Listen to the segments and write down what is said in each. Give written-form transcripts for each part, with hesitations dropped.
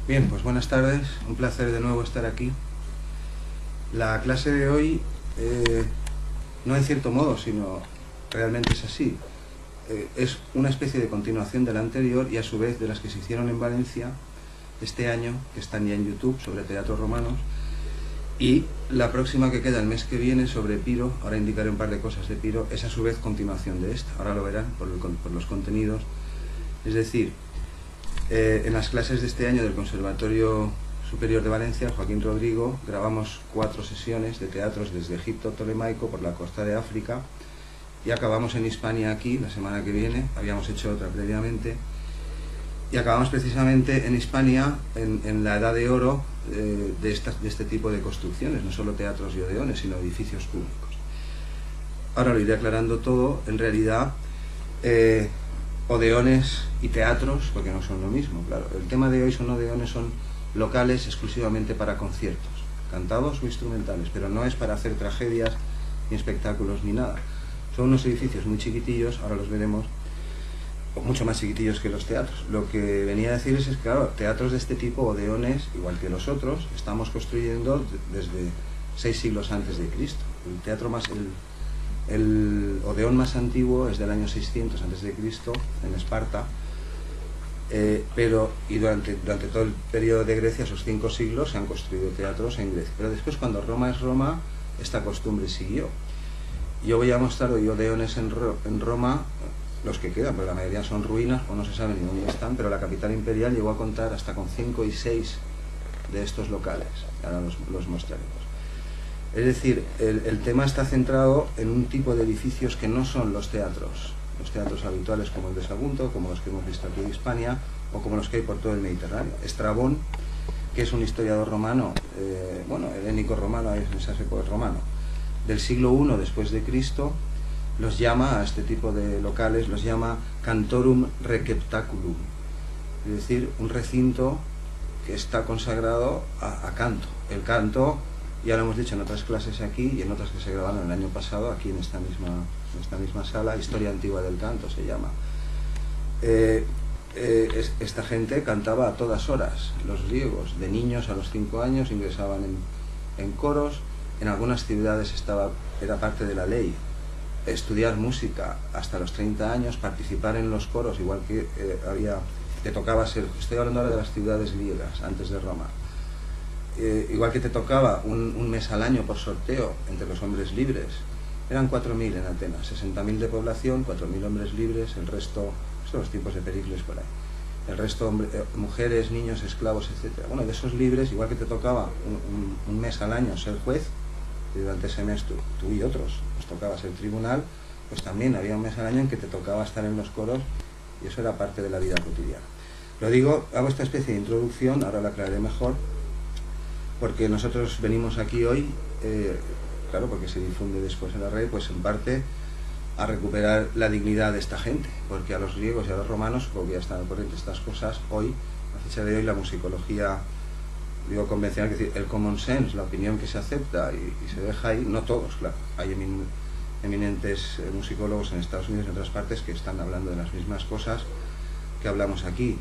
Bien, pues buenas tardes, un placer de nuevo estar aquí. La clase de hoy, no en cierto modo, sino realmente es así. Es una especie de continuación de la anterior y a su vez de las que se hicieron en Valencia este año, que están ya en YouTube, sobre teatros romanos, y la próxima que queda el mes que viene sobre Piro, ahora indicaré un par de cosas de Piro, es a su vez continuación de esta, ahora lo verán por los contenidos. Es decir, en las clases de este año del Conservatorio Superior de Valencia, Joaquín Rodrigo, grabamos 4 sesiones de teatros desde Egipto Ptolemaico por la costa de África y acabamos en Hispania aquí la semana que viene, habíamos hecho otra previamente, y acabamos precisamente en Hispania en la Edad de Oro de este tipo de construcciones, no solo teatros y odeones, sino edificios públicos. Ahora lo iré aclarando todo. En realidad, odeones y teatros, porque no son lo mismo, claro. El tema de hoy son odeones, son locales exclusivamente para conciertos, cantados o instrumentales, pero no es para hacer tragedias, ni espectáculos, ni nada. Son unos edificios muy chiquitillos, ahora los veremos, o mucho más chiquitillos que los teatros. Lo que venía a decir es que, claro, teatros de este tipo, odeones, igual que los otros, estamos construyendo desde 6 siglos antes de Cristo. El teatro más... El odeón más antiguo es del año 600 a.C. en Esparta, y durante todo el periodo de Grecia, esos 5 siglos, se han construido teatros en Grecia. Pero después, cuando Roma es Roma, esta costumbre siguió. Yo voy a mostrar hoy odeones en Roma, los que quedan, pero la mayoría son ruinas o no se sabe ni dónde están, pero la capital imperial llegó a contar hasta con 5 y 6 de estos locales. Ahora los mostraremos. Es decir, el tema está centrado en un tipo de edificios que no son los teatros habituales como el de Sagunto, como los que hemos visto aquí en Hispania, o como los que hay por todo el Mediterráneo. Estrabón, que es un historiador romano, helénico romano, en esa época romano, del siglo I después de Cristo, los llama a este tipo de locales, los llama cantorum receptaculum, es decir, un recinto que está consagrado a canto. El canto, ya lo hemos dicho en otras clases aquí y en otras que se grabaron el año pasado aquí en esta misma sala, Historia Antigua del Canto se llama. Esta gente cantaba a todas horas, los griegos, de niños a los 5 años ingresaban en coros, en algunas ciudades era parte de la ley estudiar música hasta los 30 años, participar en los coros, igual que te tocaba ser, estoy hablando ahora de las ciudades griegas, antes de Roma, igual que te tocaba un mes al año por sorteo entre los hombres libres, eran 4.000 en Atenas, 60.000 de población, 4.000 hombres libres, el resto, son los tiempos de Pericles por ahí, el resto mujeres, niños, esclavos, etc. Bueno, de esos libres, igual que te tocaba un mes al año ser juez, y durante ese mes tú y otros nos tocaba ser tribunal, pues también había un mes al año en que te tocaba estar en los coros, y eso era parte de la vida cotidiana. Lo digo, hago esta especie de introducción, ahora la aclararé mejor, porque nosotros venimos aquí hoy, claro, porque se difunde después en la red, pues en parte a recuperar la dignidad de esta gente, porque a los griegos y a los romanos, porque ya están al corriente estas cosas, hoy, a fecha de hoy, la musicología, digo convencional, es decir, el common sense, la opinión que se acepta y se deja ahí, no todos, claro, hay eminentes musicólogos en Estados Unidos y en otras partes que están hablando de las mismas cosas que hablamos aquí,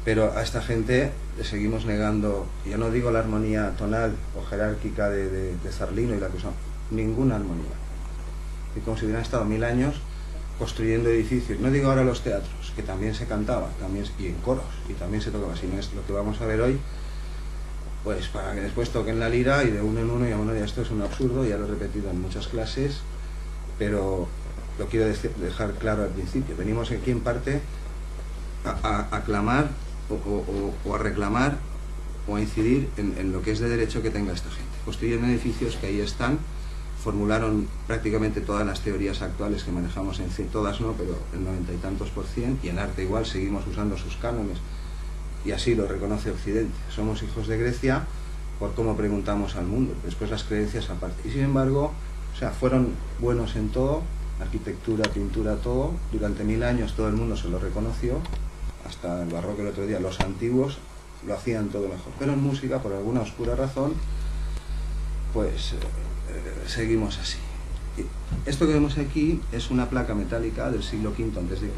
pero a esta gente le seguimos negando, yo no digo la armonía tonal o jerárquica de Zarlino y la que son, ninguna armonía, y como si hubieran estado 1000 años construyendo edificios. No digo ahora los teatros, que también se cantaba, y en coros, y también se tocaba, sino es lo que vamos a ver hoy, pues para que después toquen la lira y de uno en uno, y bueno, ya esto es un absurdo, ya lo he repetido en muchas clases, pero lo quiero dejar claro al principio. Venimos aquí en parte a aclamar o a reclamar o a incidir en lo que es de derecho que tenga esta gente. Construyen edificios que ahí están, formularon prácticamente todas las teorías actuales que manejamos en ciencia, todas no, pero el 90 y tantos %, y en arte igual seguimos usando sus cánones, y así lo reconoce Occidente. Somos hijos de Grecia por cómo preguntamos al mundo, después las creencias aparte. Y sin embargo, o sea, fueron buenos en todo, arquitectura, pintura, todo, durante 1000 años todo el mundo se lo reconoció, hasta el barroco el otro día, los antiguos lo hacían todo mejor, pero en música, por alguna oscura razón, pues seguimos así. Y esto que vemos aquí es una placa metálica del siglo V a.C.,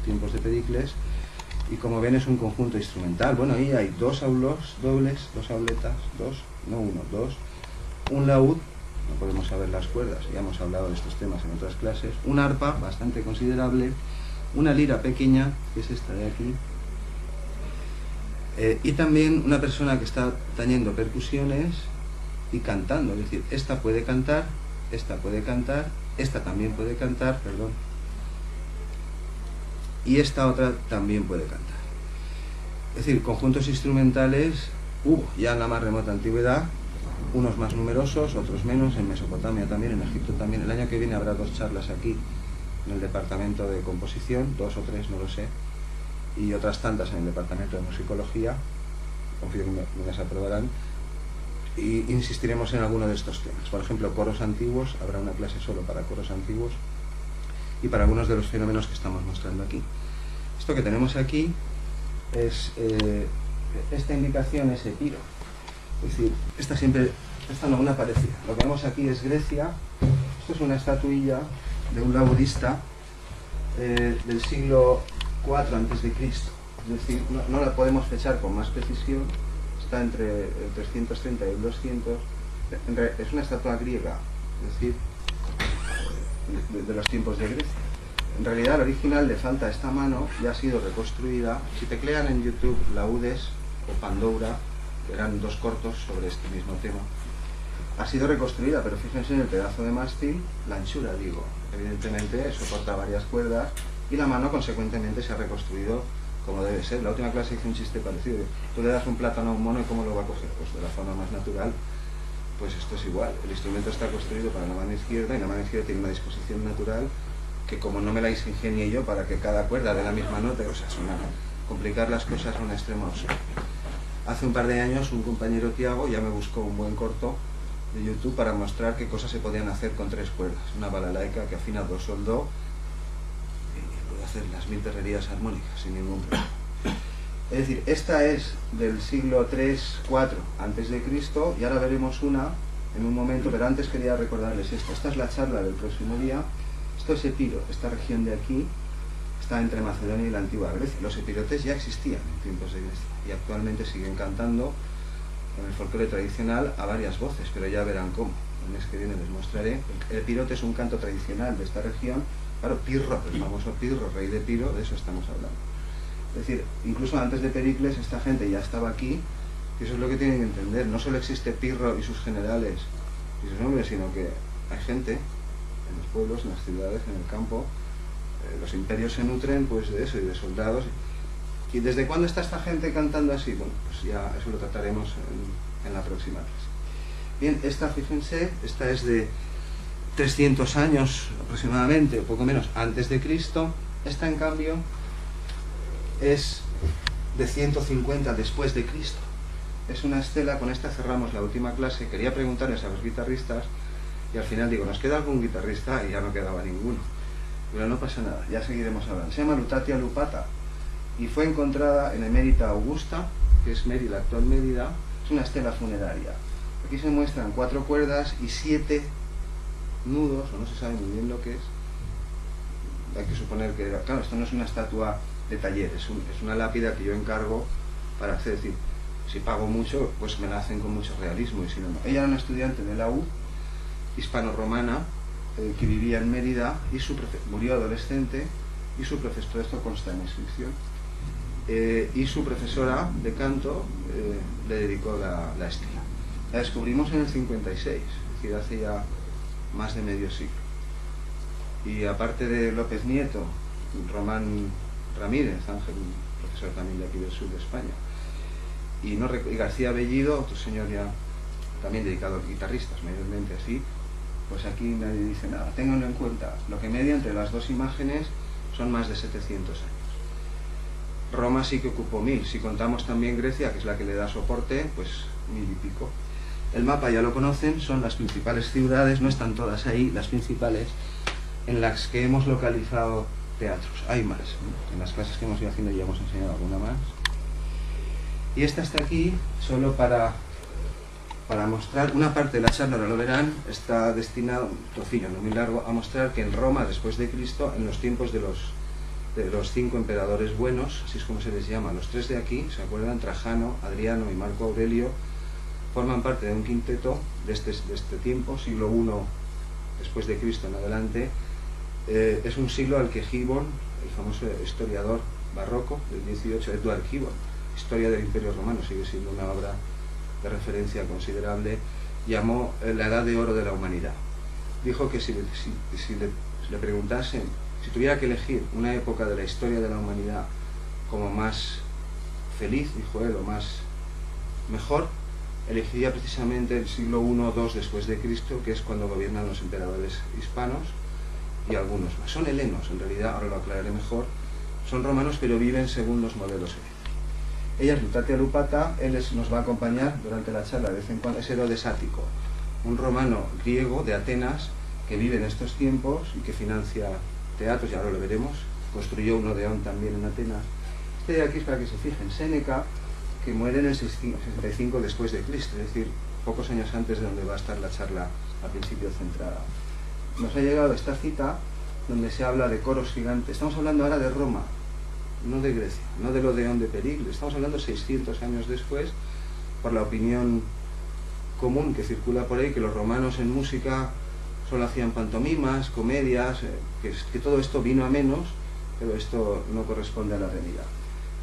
tiempos de Pericles, y como ven es un conjunto instrumental. Bueno, ahí hay dos aulos dobles, dos auletas, dos, un laúd, no podemos saber las cuerdas, ya hemos hablado de estos temas en otras clases, un arpa bastante considerable, una lira pequeña, que es esta de aquí, y también una persona que está tañendo percusiones y cantando, es decir, esta puede cantar, esta puede cantar, esta también puede cantar, perdón, y esta otra también puede cantar. Es decir, conjuntos instrumentales hubo ya en la más remota antigüedad, unos más numerosos, otros menos, en Mesopotamia también, en Egipto también. El año que viene habrá 2 charlas aquí en el departamento de composición, 2 o 3, no lo sé, y otras tantas en el departamento de musicología, confío que me las aprobarán, y insistiremos en alguno de estos temas. Por ejemplo, coros antiguos, habrá una clase solo para coros antiguos, y para algunos de los fenómenos que estamos mostrando aquí. Esto que tenemos aquí es, esta indicación es Epiro, es decir, esta no, una parecida. Lo que vemos aquí es Grecia. Esto es una estatuilla de un laudista del siglo IV a.C., es decir, no la podemos fechar con más precisión, está entre el 330 y el 200, es una estatua griega, es decir, de los tiempos de Grecia. En realidad al original le falta esta mano y ha sido reconstruida. Si teclean en YouTube Laudes o Pandoura, verán 2 cortos sobre este mismo tema. Ha sido reconstruida, pero fíjense en el pedazo de mástil, la anchura, digo. Evidentemente soporta varias cuerdas y la mano consecuentemente se ha reconstruido como debe ser. La última clase hice un chiste parecido. Tú le das un plátano a un mono y ¿cómo lo va a coger? Pues de la forma más natural. Pues esto es igual, el instrumento está construido para la mano izquierda y la mano izquierda tiene una disposición natural que como no me la ingenié yo para que cada cuerda dé la misma nota, o sea, es complicar las cosas a un extremo absurdo. Hace un par de años un compañero Tiago ya me buscó un buen corto de YouTube para mostrar qué cosas se podían hacer con 3 cuerdas. Una balalaica que afina do, sol, do y puede hacer las 1000 perrerías armónicas sin ningún problema. Es decir, esta es del siglo III-IV antes de Cristo y ahora veremos una en un momento, pero antes quería recordarles esto. Esta es la charla del próximo día. Esto es Epiro, esta región de aquí está entre Macedonia y la antigua Grecia. Los epirotes ya existían en tiempos de Grecia y actualmente siguen cantando en el folclore tradicional a varias voces, pero ya verán cómo. El mes que viene les mostraré. El epirote es un canto tradicional de esta región. Claro, Pirro, el famoso Pirro, rey de Piro, de eso estamos hablando. Es decir, incluso antes de Pericles esta gente ya estaba aquí, y eso es lo que tienen que entender. No solo existe Pirro y sus generales y sus hombres, sino que hay gente en los pueblos, en las ciudades, en el campo. Los imperios se nutren pues de eso y de soldados. ¿Y desde cuándo está esta gente cantando así? Bueno, pues ya eso lo trataremos en la próxima clase. Bien, esta, fíjense, esta es de 300 años aproximadamente, o poco menos, antes de Cristo. Esta, en cambio, es de 150 después de Cristo. Es una estela, con esta cerramos la última clase. Quería preguntarles a los guitarristas y al final digo, ¿nos queda algún guitarrista? Y ya no quedaba ninguno. Pero no pasa nada, ya seguiremos hablando. Se llama Lutatia lupata y fue encontrada en Emérita Augusta, que es Mérida, la actual Mérida. Es una estela funeraria. Aquí se muestran 4 cuerdas y 7 nudos, o no se sabe muy bien lo que es. Hay que suponer que, claro, esto no es una estatua de taller, es una lápida que yo encargo para hacer. Es decir, si pago mucho, pues me la hacen con mucho realismo, y si no, no. Ella era una estudiante de la U, hispano-romana, que vivía en Mérida, y murió adolescente, y su profesor, esto consta en la inscripción, y su profesora de canto le dedicó la estela. La descubrimos en el 56, es decir, hace ya más de medio siglo. Y aparte de López Nieto, Román Ramírez, Ángel, profesor también de aquí del sur de España, y García Bellido, otro señor ya también dedicado a guitarristas, mayormente así, pues aquí nadie dice nada. Ténganlo en cuenta, lo que media entre las 2 imágenes son más de 700 años. Roma sí que ocupó 1000, si contamos también Grecia, que es la que le da soporte, pues 1000 y pico. El mapa ya lo conocen, son las principales ciudades, no están todas ahí, las principales, en las que hemos localizado teatros. Hay más, en las clases que hemos ido haciendo ya hemos enseñado alguna más. Y esta está aquí solo para mostrar una parte de la charla, ahora lo verán, está destinado, un trocillo no muy largo, a mostrar que en Roma, después de Cristo, en los tiempos de de los 5 emperadores buenos, así es como se les llama. Los 3 de aquí, ¿se acuerdan? Trajano, Adriano y Marco Aurelio, forman parte de un quinteto de este tiempo, siglo I después de Cristo en adelante. Es un siglo al que Gibbon, el famoso historiador barroco del 18, Edward Gibbon, Historia del Imperio Romano, sigue siendo una obra de referencia considerable, llamó la Edad de Oro de la Humanidad. Dijo que si le preguntasen, si tuviera que elegir una época de la historia de la humanidad como más feliz, dijo él, o más mejor, elegiría precisamente el siglo I o II después de Cristo, que es cuando gobiernan los emperadores hispanos y algunos más. Son helenos, en realidad, ahora lo aclararé mejor, son romanos, pero viven según los modelos helenos. Ella es Lutatia Lupata, él nos va a acompañar durante la charla de vez en cuando, es Herodes Ático, un romano griego de Atenas que vive en estos tiempos y que financia teatros, y ahora lo veremos, construyó un Odeón también en Atenas. Este de aquí es para que se fijen, Séneca, que muere en el 65 después de Cristo, es decir, pocos años antes de donde va a estar la charla al principio centrada. Nos ha llegado esta cita donde se habla de coros gigantes. Estamos hablando ahora de Roma, no de Grecia, no del Odeón de Pericles. Estamos hablando 600 años después, por la opinión común que circula por ahí, que los romanos en música solo hacían pantomimas, comedias, que todo esto vino a menos, pero esto no corresponde a la realidad.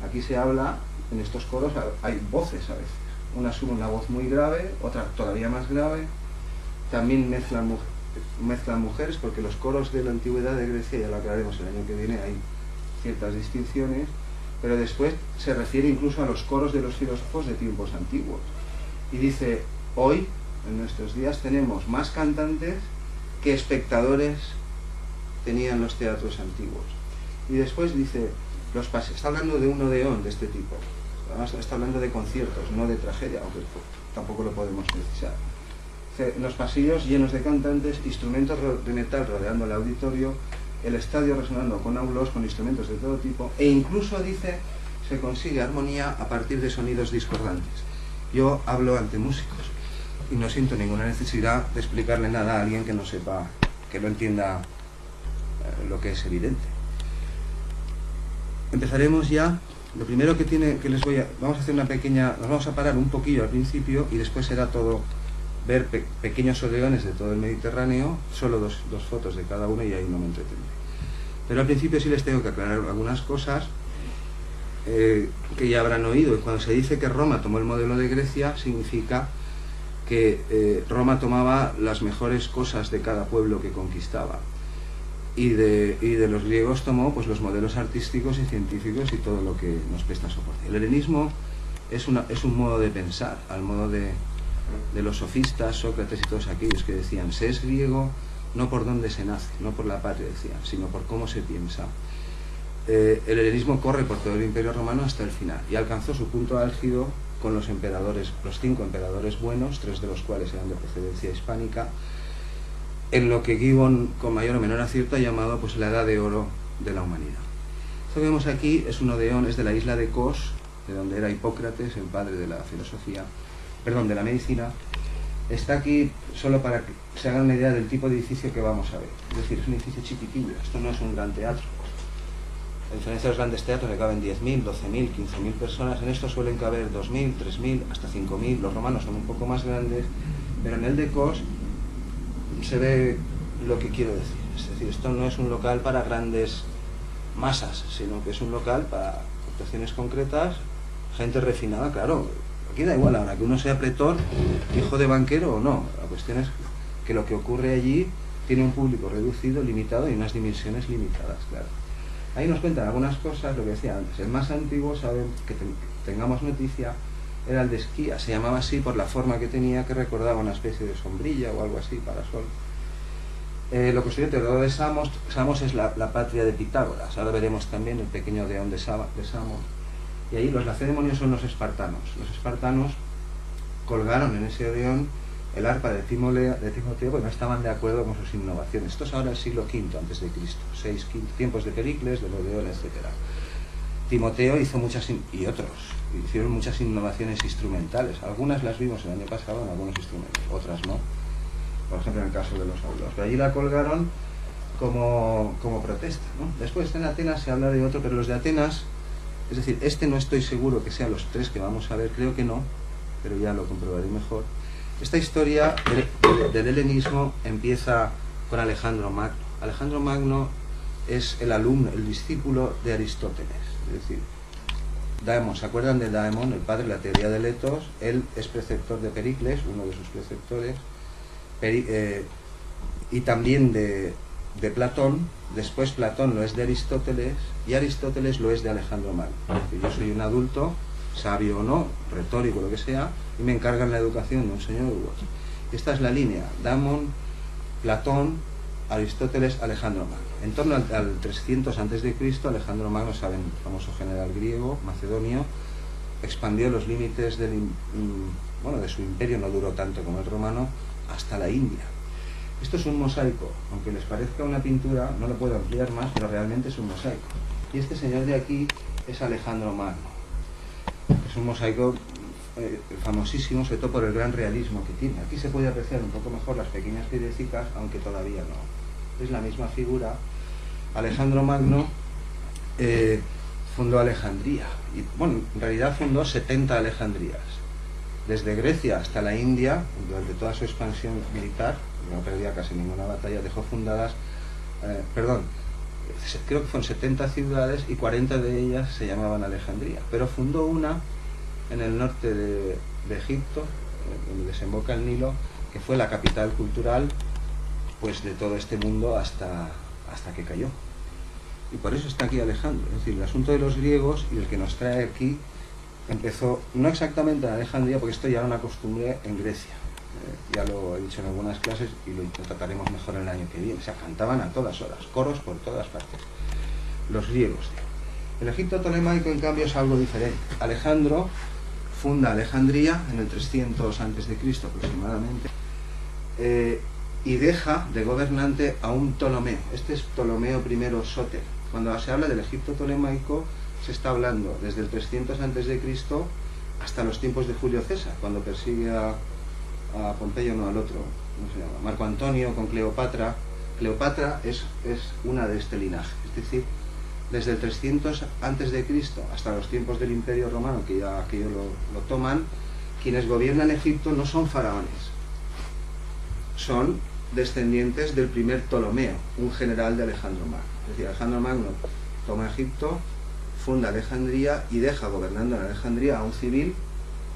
Aquí se habla, en estos coros hay voces a veces. Una sube una voz muy grave, otra todavía más grave. También mezclan mujeres, porque los coros de la antigüedad de Grecia, ya lo aclararemos el año que viene, hay ciertas distinciones, pero después se refiere incluso a los coros de los filósofos de tiempos antiguos. Y dice, hoy, en nuestros días, tenemos más cantantes que espectadores tenían los teatros antiguos. Y después dice, está hablando de un odeón de este tipo, además está hablando de conciertos, no de tragedia, aunque tampoco lo podemos precisar. Los pasillos llenos de cantantes, instrumentos de metal rodeando el auditorio, el estadio resonando con aulos, con instrumentos de todo tipo, e incluso, dice, se consigue armonía a partir de sonidos discordantes. Yo hablo ante músicos y no siento ninguna necesidad de explicarle nada a alguien que no sepa, que no entienda lo que es evidente. Empezaremos ya. Lo primero que vamos a hacer una pequeña, nos vamos a parar un poquillo al principio y después será todo ver pequeños odeones de todo el Mediterráneo, solo dos fotos de cada uno y ahí no me entretendré. Pero al principio sí les tengo que aclarar algunas cosas que ya habrán oído. Y cuando se dice que Roma tomó el modelo de Grecia, significa que Roma tomaba las mejores cosas de cada pueblo que conquistaba. Y de los griegos tomó pues los modelos artísticos y científicos y todo lo que nos presta soporte. El helenismo es un modo de pensar, al modo de los sofistas, Sócrates y todos aquellos que decían, se es griego no por dónde se nace, no por la patria, decían, sino por cómo se piensa. El helenismo corre por todo el Imperio Romano hasta el final y alcanzó su punto álgido con los 5 emperadores buenos, 3 de los cuales eran de procedencia hispánica, en lo que Gibbon, con mayor o menor acierto, ha llamado pues la Edad de Oro de la humanidad. Esto que vemos aquí es un odeón, es de la isla de Kos, de donde era Hipócrates, el padre de la de la medicina. Está aquí solo para que se hagan una idea del tipo de edificio que vamos a ver. Es decir, es un edificio chiquitillo, esto no es un gran teatro. A diferencia de los grandes teatros que caben 10.000, 12.000, 15.000 personas, en estos suelen caber 2.000, 3.000, hasta 5.000. Los romanos son un poco más grandes, pero en el de Kos se ve lo que quiero decir. Es decir, esto no es un local para grandes masas, sino que es un local para actuaciones concretas, gente refinada, claro. Aquí da igual ahora que uno sea pretor, hijo de banquero o no. La cuestión es que lo que ocurre allí tiene un público reducido, limitado y unas dimensiones limitadas, claro. Ahí nos cuentan algunas cosas, lo que decía antes. El más antiguo, saben que tengamos noticia, era el de Esquía. Se llamaba así por la forma que tenía, que recordaba una especie de sombrilla o algo así, parasol. Lo que estudió Teodoro de Samos. Samos es la patria de Pitágoras. Ahora veremos también el pequeño odeón de Samos. Y ahí los lacedemonios son los espartanos. Los espartanos colgaron en ese odeón el arpa de Timoteo, porque no estaban de acuerdo con sus innovaciones. Esto es ahora el siglo V antes de Cristo, tiempos de Pericles, del odeón, etc. Timoteo hizo y otros hicieron muchas innovaciones instrumentales. Algunas las vimos el año pasado en algunos instrumentos, otras no. Por ejemplo, en el caso de los aulos. Pero allí la colgaron como protesta, ¿no? Después en Atenas se habla de otro, pero los de Atenas, es decir, no estoy seguro que sean los tres que vamos a ver, creo que no, pero ya lo comprobaré mejor. Esta historia del helenismo empieza con Alejandro Magno. Alejandro Magno es el alumno, el discípulo de Aristóteles, es decir, Daemon, ¿se acuerdan de Daemon, el padre de la teoría de Letos? Él es preceptor de Pericles, uno de sus preceptores, y también de Platón. Después Platón lo es de Aristóteles y Aristóteles lo es de Alejandro Magno. Es decir, yo soy un adulto, sabio o no, retórico, lo que sea, y me encargan la educación de un señor u otro. Esta es la línea: Damon, Platón, Aristóteles, Alejandro Magno. En torno al 300 a.C., Alejandro Magno, saben, famoso general griego, macedonio, expandió los límites de su imperio, no duró tanto como el romano, hasta la India. Esto es un mosaico, aunque les parezca una pintura, no lo puedo ampliar más, pero realmente es un mosaico. Y este señor de aquí es Alejandro Magno. Es un mosaico famosísimo, sobre todo por el gran realismo que tiene. Aquí se puede apreciar un poco mejor las pequeñas piedrecitas, aunque todavía no. Es la misma figura. Alejandro Magno fundó Alejandría. Y, bueno, en realidad fundó 70 Alejandrías. Desde Grecia hasta la India, durante toda su expansión militar, no perdía casi ninguna batalla, dejó fundadas, creo que fueron 70 ciudades y 40 de ellas se llamaban Alejandría. Pero fundó una en el norte de Egipto, donde desemboca el Nilo, que fue la capital cultural, pues, de todo este mundo hasta que cayó. Y por eso está aquí Alejandro. Es decir, el asunto de los griegos y el que nos trae aquí empezó no exactamente en Alejandría, porque esto ya era una costumbre en Grecia. Ya lo he dicho en algunas clases y lo trataremos mejor el año que viene. O sea, cantaban a todas horas, coros por todas partes. Los griegos. El Egipto tolemaico, en cambio, es algo diferente. Alejandro funda Alejandría en el 300 a.C. aproximadamente, y deja de gobernante a un Ptolomeo. Este es Ptolomeo I Sóter. Cuando se habla del Egipto tolemaico, se está hablando desde el 300 a.C. hasta los tiempos de Julio César, cuando persigue a Pompeyo, no al otro, ¿cómo se llama? Marco Antonio con Cleopatra. Cleopatra es una de este linaje, es decir, desde el 300 a.C. hasta los tiempos del Imperio Romano, que ya aquello lo toman, quienes gobiernan Egipto no son faraones, son descendientes del primer Ptolomeo, un general de Alejandro Magno. Es decir, Alejandro Magno toma Egipto, funda Alejandría y deja gobernando en Alejandría a un civil,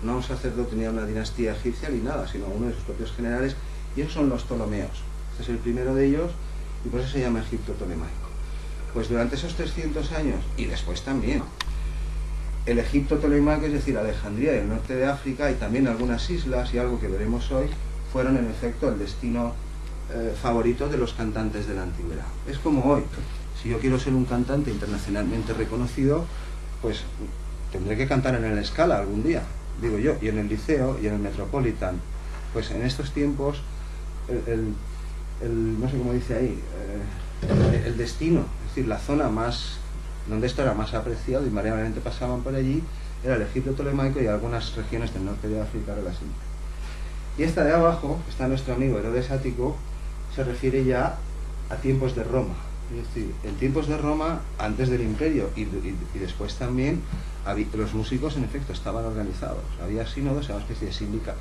no un sacerdote ni a una dinastía egipcia ni nada, sino a uno de sus propios generales, y esos son los Ptolomeos. Este es el primero de ellos y por eso se llama Egipto tolemaico. Pues durante esos 300 años, y después también, el Egipto tolemaico, es decir, Alejandría y el norte de África, y también algunas islas y algo que veremos hoy, fueron en efecto el destino favorito de los cantantes de la antigüedad. Es como hoy: si yo quiero ser un cantante internacionalmente reconocido, pues tendré que cantar en el Scala algún día, digo yo, y en el Liceo y en el Metropolitan. Pues en estos tiempos no sé cómo dice ahí, el destino, es decir, la zona más donde esto era más apreciado, invariablemente pasaban por allí, era el Egipto tolemaico y algunas regiones del norte de África relacionadas. Y esta de abajo, está nuestro amigo Herodes Ático, se refiere ya a tiempos de Roma. Es decir, en tiempos de Roma, antes del imperio y después también, los músicos en efecto estaban organizados. Había sínodos, era una especie de sindicato.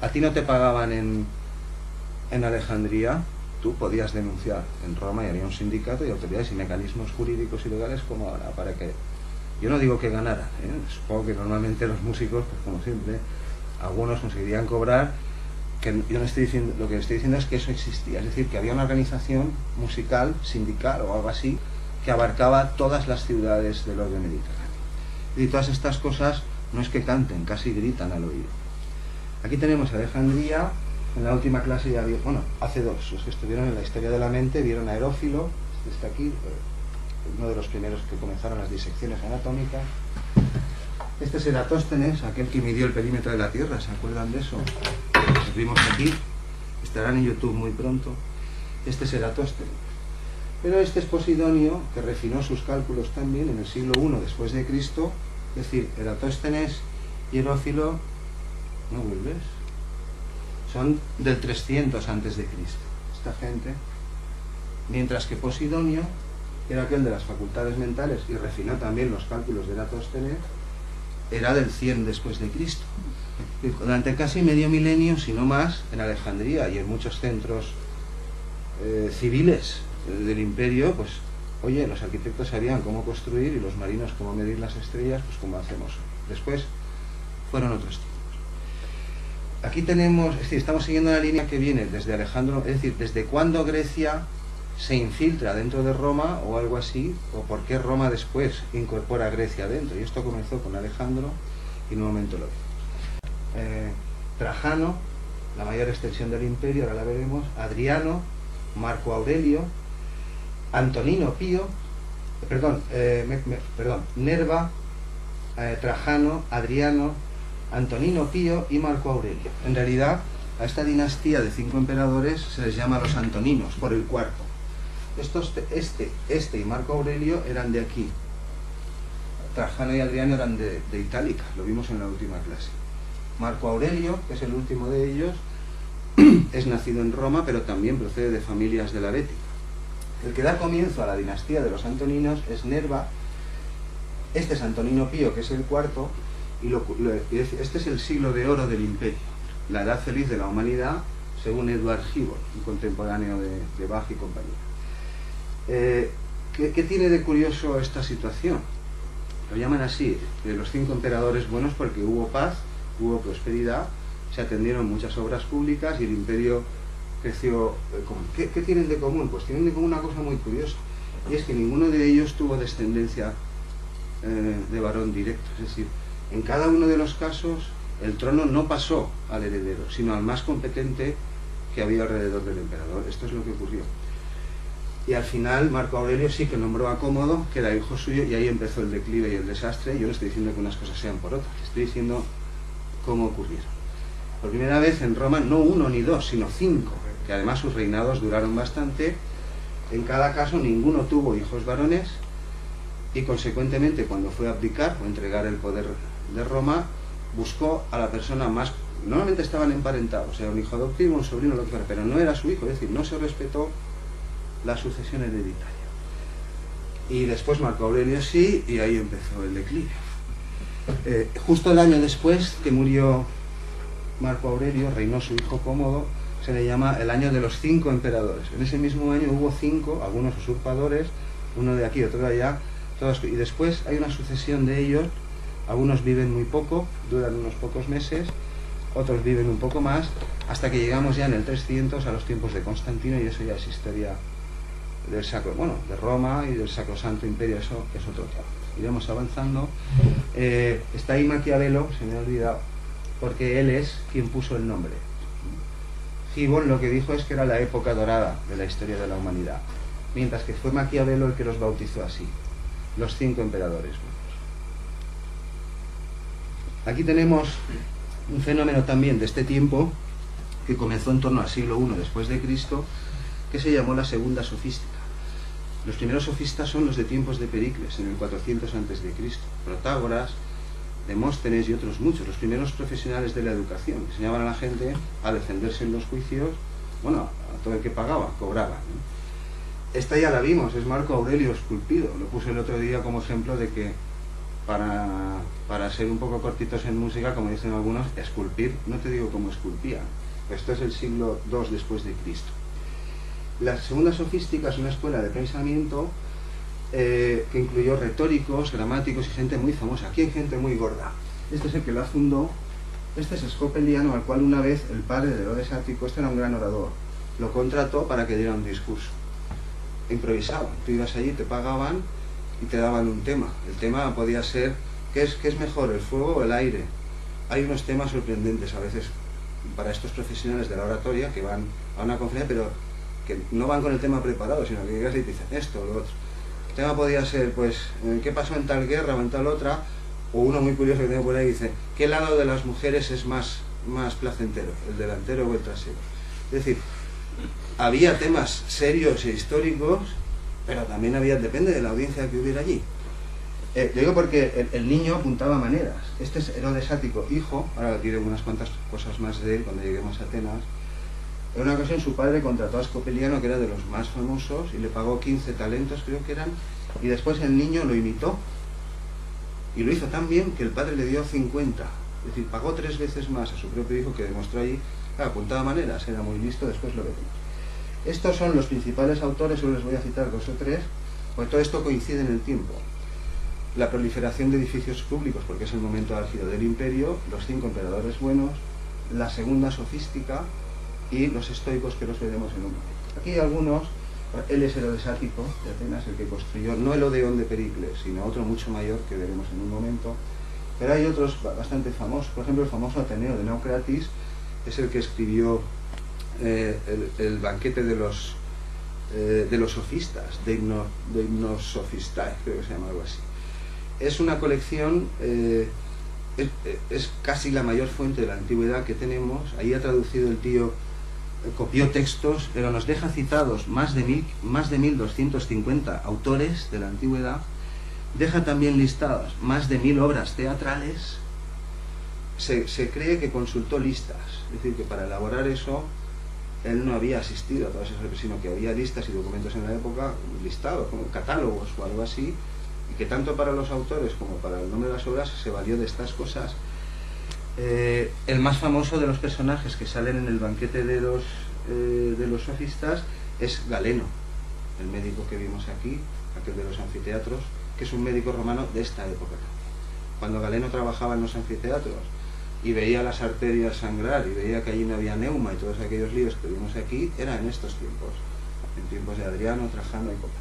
A ti no te pagaban en Alejandría, tú podías denunciar en Roma y había un sindicato y autoridades y mecanismos jurídicos y legales como ahora, para que... Yo no digo que ganaran, supongo que normalmente los músicos, pues como siempre, algunos conseguirían cobrar, que yo no estoy diciendo, lo que estoy diciendo es que eso existía, es decir, que había una organización musical, sindical o algo así, que abarcaba todas las ciudades del orden mediterráneo. Y todas estas cosas no es que canten, casi gritan al oído. Aquí tenemos Alejandría. En la última clase ya vi, bueno, hace dos, los que estuvieron en la historia de la mente, vieron a Herófilo, este está aquí, uno de los primeros que comenzaron las disecciones anatómicas. Este es Eratóstenes, aquel que midió el perímetro de la Tierra, ¿se acuerdan de eso? Los vimos aquí, estarán en YouTube muy pronto. Este es Eratóstenes. Pero este es Posidonio, que refinó sus cálculos también en el siglo I después de Cristo, es decir, Eratóstenes y Herófilo, ¿no vuelves? Son del 300 a.C. Esta gente mientras que Posidonio, que era aquel de las facultades mentales y refinó también los cálculos de Eratóstenes, era del 100 después de Cristo. Y durante casi medio milenio, si no más, en Alejandría y en muchos centros civiles del imperio, pues, oye, los arquitectos sabían cómo construir y los marinos cómo medir las estrellas, pues como hacemos hoy. Después fueron otros tiempos. Aquí tenemos, es decir, estamos siguiendo la línea que viene desde Alejandro, es decir, desde cuándo Grecia se infiltra dentro de Roma o algo así, o por qué Roma después incorpora a Grecia dentro. Y esto comenzó con Alejandro y en un momento lo vemos. Trajano, la mayor extensión del imperio, ahora la veremos. Adriano, Marco Aurelio, Antonino Pío, Nerva, Trajano, Adriano, Antonino Pío y Marco Aurelio. En realidad, a esta dinastía de 5 emperadores se les llama los Antoninos, por el cuarto. Este y Marco Aurelio eran de aquí. Trajano y Adriano eran de Itálica, lo vimos en la última clase. Marco Aurelio, que es el último de ellos, es nacido en Roma, pero también procede de familias de la Bética. El que da comienzo a la dinastía de los Antoninos es Nerva. Este es Antonino Pío, que es el cuarto, y este es el siglo de oro del imperio, la edad feliz de la humanidad, según Edward Gibbon, un contemporáneo de Bach y compañía. ¿Qué tiene de curioso esta situación? Lo llaman así, los 5 emperadores buenos, porque hubo paz, hubo prosperidad, se atendieron muchas obras públicas y el imperio creció. ¿Qué tienen de común? Pues tienen de común una cosa muy curiosa, y es que ninguno de ellos tuvo descendencia de varón directo. Es decir, en cada uno de los casos el trono no pasó al heredero, sino al más competente que había alrededor del emperador. Esto es lo que ocurrió. Y al final Marco Aurelio sí que nombró a Cómodo, que era hijo suyo, y ahí empezó el declive y el desastre. Yo no estoy diciendo que unas cosas sean por otras, estoy diciendo cómo ocurrieron. Por primera vez en Roma, no 1 ni 2, sino 5, que además sus reinados duraron bastante. En cada caso ninguno tuvo hijos varones, y consecuentemente cuando fue a abdicar o entregar el poder de Roma, buscó a la persona más... Normalmente estaban emparentados, o sea, un hijo adoptivo, un sobrino, lo que fuera, pero no era su hijo, es decir, no se respetó la sucesión hereditaria. Y después Marco Aurelio sí, y ahí empezó el declive. Justo el año después que murió Marco Aurelio, reinó su hijo Cómodo, se le llama el año de los 5 emperadores. En ese mismo año hubo 5, algunos usurpadores, uno de aquí, otro de allá, todos, y después hay una sucesión de ellos. Algunos viven muy poco, duran unos pocos meses, otros viven un poco más, hasta que llegamos ya en el 300 a los tiempos de Constantino, y eso ya es historia del de Roma y del Sacrosanto Imperio. Eso es otro tema. Iremos avanzando. Está ahí Maquiavelo, se me ha olvidado, porque él es quien puso el nombre. Gibbon lo que dijo es que era la época dorada de la historia de la humanidad, mientras que fue Maquiavelo el que los bautizó así, los 5 emperadores. Aquí tenemos un fenómeno también de este tiempo, que comenzó en torno al siglo I después de Cristo, que se llamó la Segunda Sofística. Los primeros sofistas son los de tiempos de Pericles, en el 400 a.C., Protágoras, Demóstenes y otros muchos, los primeros profesionales de la educación. Enseñaban a la gente a defenderse en los juicios, a todo el que pagaba, cobraba, ¿no? Esta ya la vimos, es Marco Aurelio esculpido. Lo puse el otro día como ejemplo de que para ser un poco cortitos en música, como dicen algunos, esculpir, no te digo cómo esculpían. Esto es el siglo II después de Cristo. La Segunda Sofística es una escuela de pensamiento que incluyó retóricos, gramáticos y gente muy famosa. Aquí hay gente muy gorda. Este es el que la fundó. Este es Escopeliano, al cual una vez el padre de Herodes Ático, este era un gran orador, lo contrató para que diera un discurso. Improvisaban. Tú ibas allí, te pagaban y te daban un tema. El tema podía ser, ¿qué es mejor, el fuego o el aire? Hay unos temas sorprendentes a veces para estos profesionales de la oratoria que van a una conferencia, pero que no van con el tema preparado, sino que llegas y te dicen esto o lo otro. El tema podía ser, pues, ¿qué pasó en tal guerra o en tal otra? O uno muy curioso que tengo por ahí dice, ¿qué lado de las mujeres es más placentero, el delantero o el trasero? Es decir, había temas serios e históricos, pero también había, depende de la audiencia que hubiera allí. Lo digo porque el niño apuntaba maneras. Este es Herodes Ático, hijo, ahora diré unas cuantas cosas más de él cuando lleguemos a Atenas. En una ocasión su padre contrató a Scopeliano, que era de los más famosos, y le pagó 15 talentos, creo que eran, y después el niño lo imitó, y lo hizo tan bien que el padre le dio 50. Es decir, pagó 3 veces más a su propio hijo, que demostró allí, claro, apuntaba maneras, era muy listo, después lo veremos. Estos son los principales autores, solo les voy a citar 2 o 3, porque todo esto coincide en el tiempo. La proliferación de edificios públicos, porque es el momento álgido del imperio, los 5 emperadores buenos, la segunda sofística y los estoicos, que los veremos en un momento. Aquí hay algunos. Él es el Sático de Atenas, el que construyó, no el Odeón de Pericles, sino otro mucho mayor que veremos en un momento. Pero hay otros bastante famosos, por ejemplo el famoso Ateneo de Naucratis, es el que escribió el banquete de los sofistas, de Hipnosophistae, creo que se llama algo así. Es una colección, es casi la mayor fuente de la antigüedad que tenemos. Ahí ha traducido el tío, copió textos, pero nos deja citados más de 1250 autores de la antigüedad. Deja también listadas más de 1000 obras teatrales. Se cree que consultó listas, es decir, que para elaborar eso él no había asistido a todas esas, sino que había listas y documentos en la época listados, como catálogos o algo así, y que tanto para los autores como para el nombre de las obras se valió de estas cosas. El más famoso de los personajes que salen en el banquete de los sofistas es Galeno, el médico que vimos aquí, aquel de los anfiteatros, que es un médico romano de esta época. Cuando Galeno trabajaba en los anfiteatros y veía las arterias sangrar y veía que allí no había neuma y todos aquellos líos que vimos aquí, era en estos tiempos, en tiempos de Adriano, Trajano y compañía.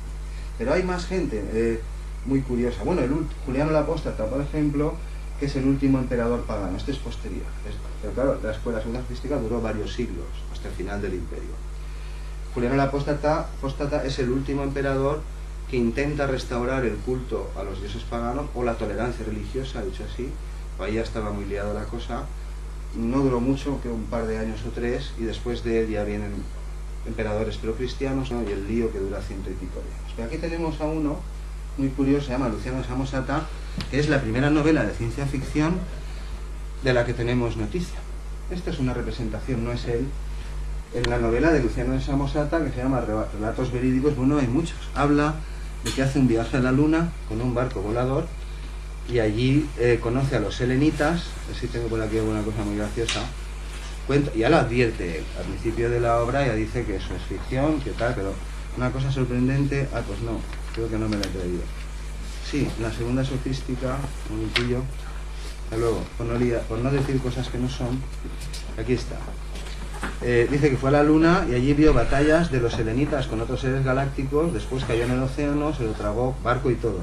Pero hay más gente muy curiosa. Bueno, Juliano el Apóstata, por ejemplo, que es el último emperador pagano. Este es posterior. Pero claro, la escuela segunda sofística duró varios siglos, hasta el final del imperio. Juliano el Apóstata es el último emperador que intenta restaurar el culto a los dioses paganos, o la tolerancia religiosa, dicho así. Ahí ya estaba muy liada la cosa. No duró mucho, que un par de años o 3, y después de él ya vienen emperadores pro-cristianos, ¿no? Y el lío que dura 100 y pico de años. Pero aquí tenemos a uno muy curioso, se llama Luciano de Samosata, que es la primera novela de ciencia ficción de la que tenemos noticia. Esta es una representación, no es él. En la novela de Luciano de Samosata, que se llama Relatos Verídicos, bueno, hay muchos. Habla de que hace un viaje a la luna con un barco volador y allí conoce a los selenitas. Así tengo por aquí alguna cosa muy graciosa. Ya lo advierte al principio de la obra, ya dice que eso es ficción, que tal, pero una cosa sorprendente, pues no, creo que no me la he creído. Sí, la segunda sofística, un minutillo, hasta luego, por no decir cosas que no son, aquí está. Dice que fue a la luna y allí vio batallas de los selenitas con otros seres galácticos, después cayó en el océano, se lo tragó barco y todo.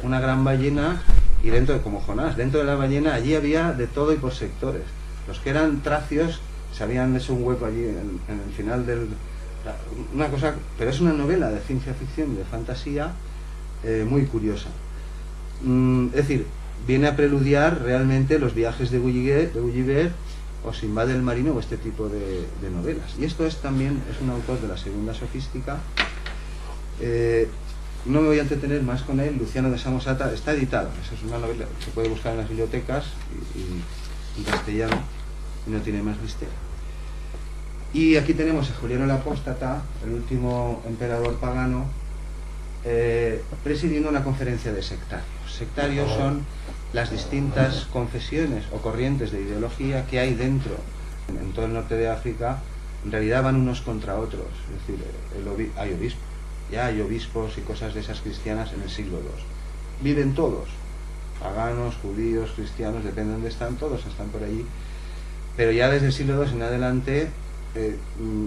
Una gran ballena, y dentro, como Jonás, dentro de la ballena allí había de todo y por sectores. Los que eran tracios se habían hecho un hueco allí en el final del... Una cosa, pero es una novela de ciencia ficción y de fantasía muy curiosa. Es decir, viene a preludiar realmente los viajes de Gulliver o Sinbad el Marino o este tipo de novelas. Y esto es un autor de la segunda sofística. No me voy a entretener más con él. Luciano de Samosata está editado. Esa es una novela que se puede buscar en las bibliotecas y en castellano, y no tiene más misterio. Y aquí tenemos a Juliano el Apóstata, el último emperador pagano, presidiendo una conferencia de sectarios. Sectarios son las distintas confesiones o corrientes de ideología que hay dentro, en todo el norte de África. En realidad van unos contra otros, es decir, hay obispos, ya hay obispos y cosas de esas cristianas en el siglo II. Viven todos, paganos, judíos, cristianos, depende de dónde están, todos están por allí. Pero ya desde el siglo II en adelante,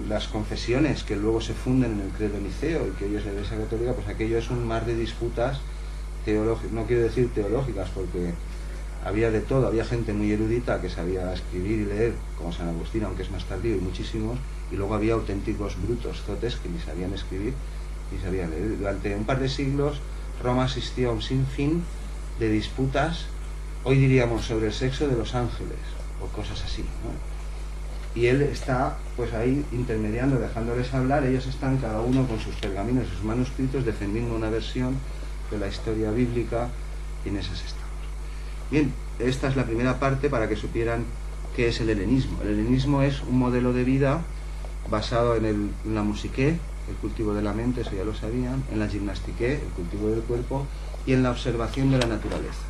las confesiones que luego se funden en el credo niceo y que hoy es la Iglesia Católica, pues aquello es un mar de disputas teológicas, no quiero decir teológicas, porque había de todo, había gente muy erudita que sabía escribir y leer, como San Agustín, aunque es más tardío, y muchísimos, y luego había auténticos brutos, zotes, que ni sabían escribir ni sabían leer. Durante un par de siglos Roma asistió a un sinfín de disputas, hoy diríamos sobre el sexo de los ángeles o cosas así, ¿no? Y él está pues ahí intermediando, dejándoles hablar. Ellos están cada uno con sus pergaminos y sus manuscritos defendiendo una versión de la historia bíblica, y en esas estamos. Bien, esta es la primera parte para que supieran qué es el helenismo. El helenismo es un modelo de vida basado en la musique, el cultivo de la mente, eso ya lo sabían, en la gymnastique, el cultivo del cuerpo, y en la observación de la naturaleza.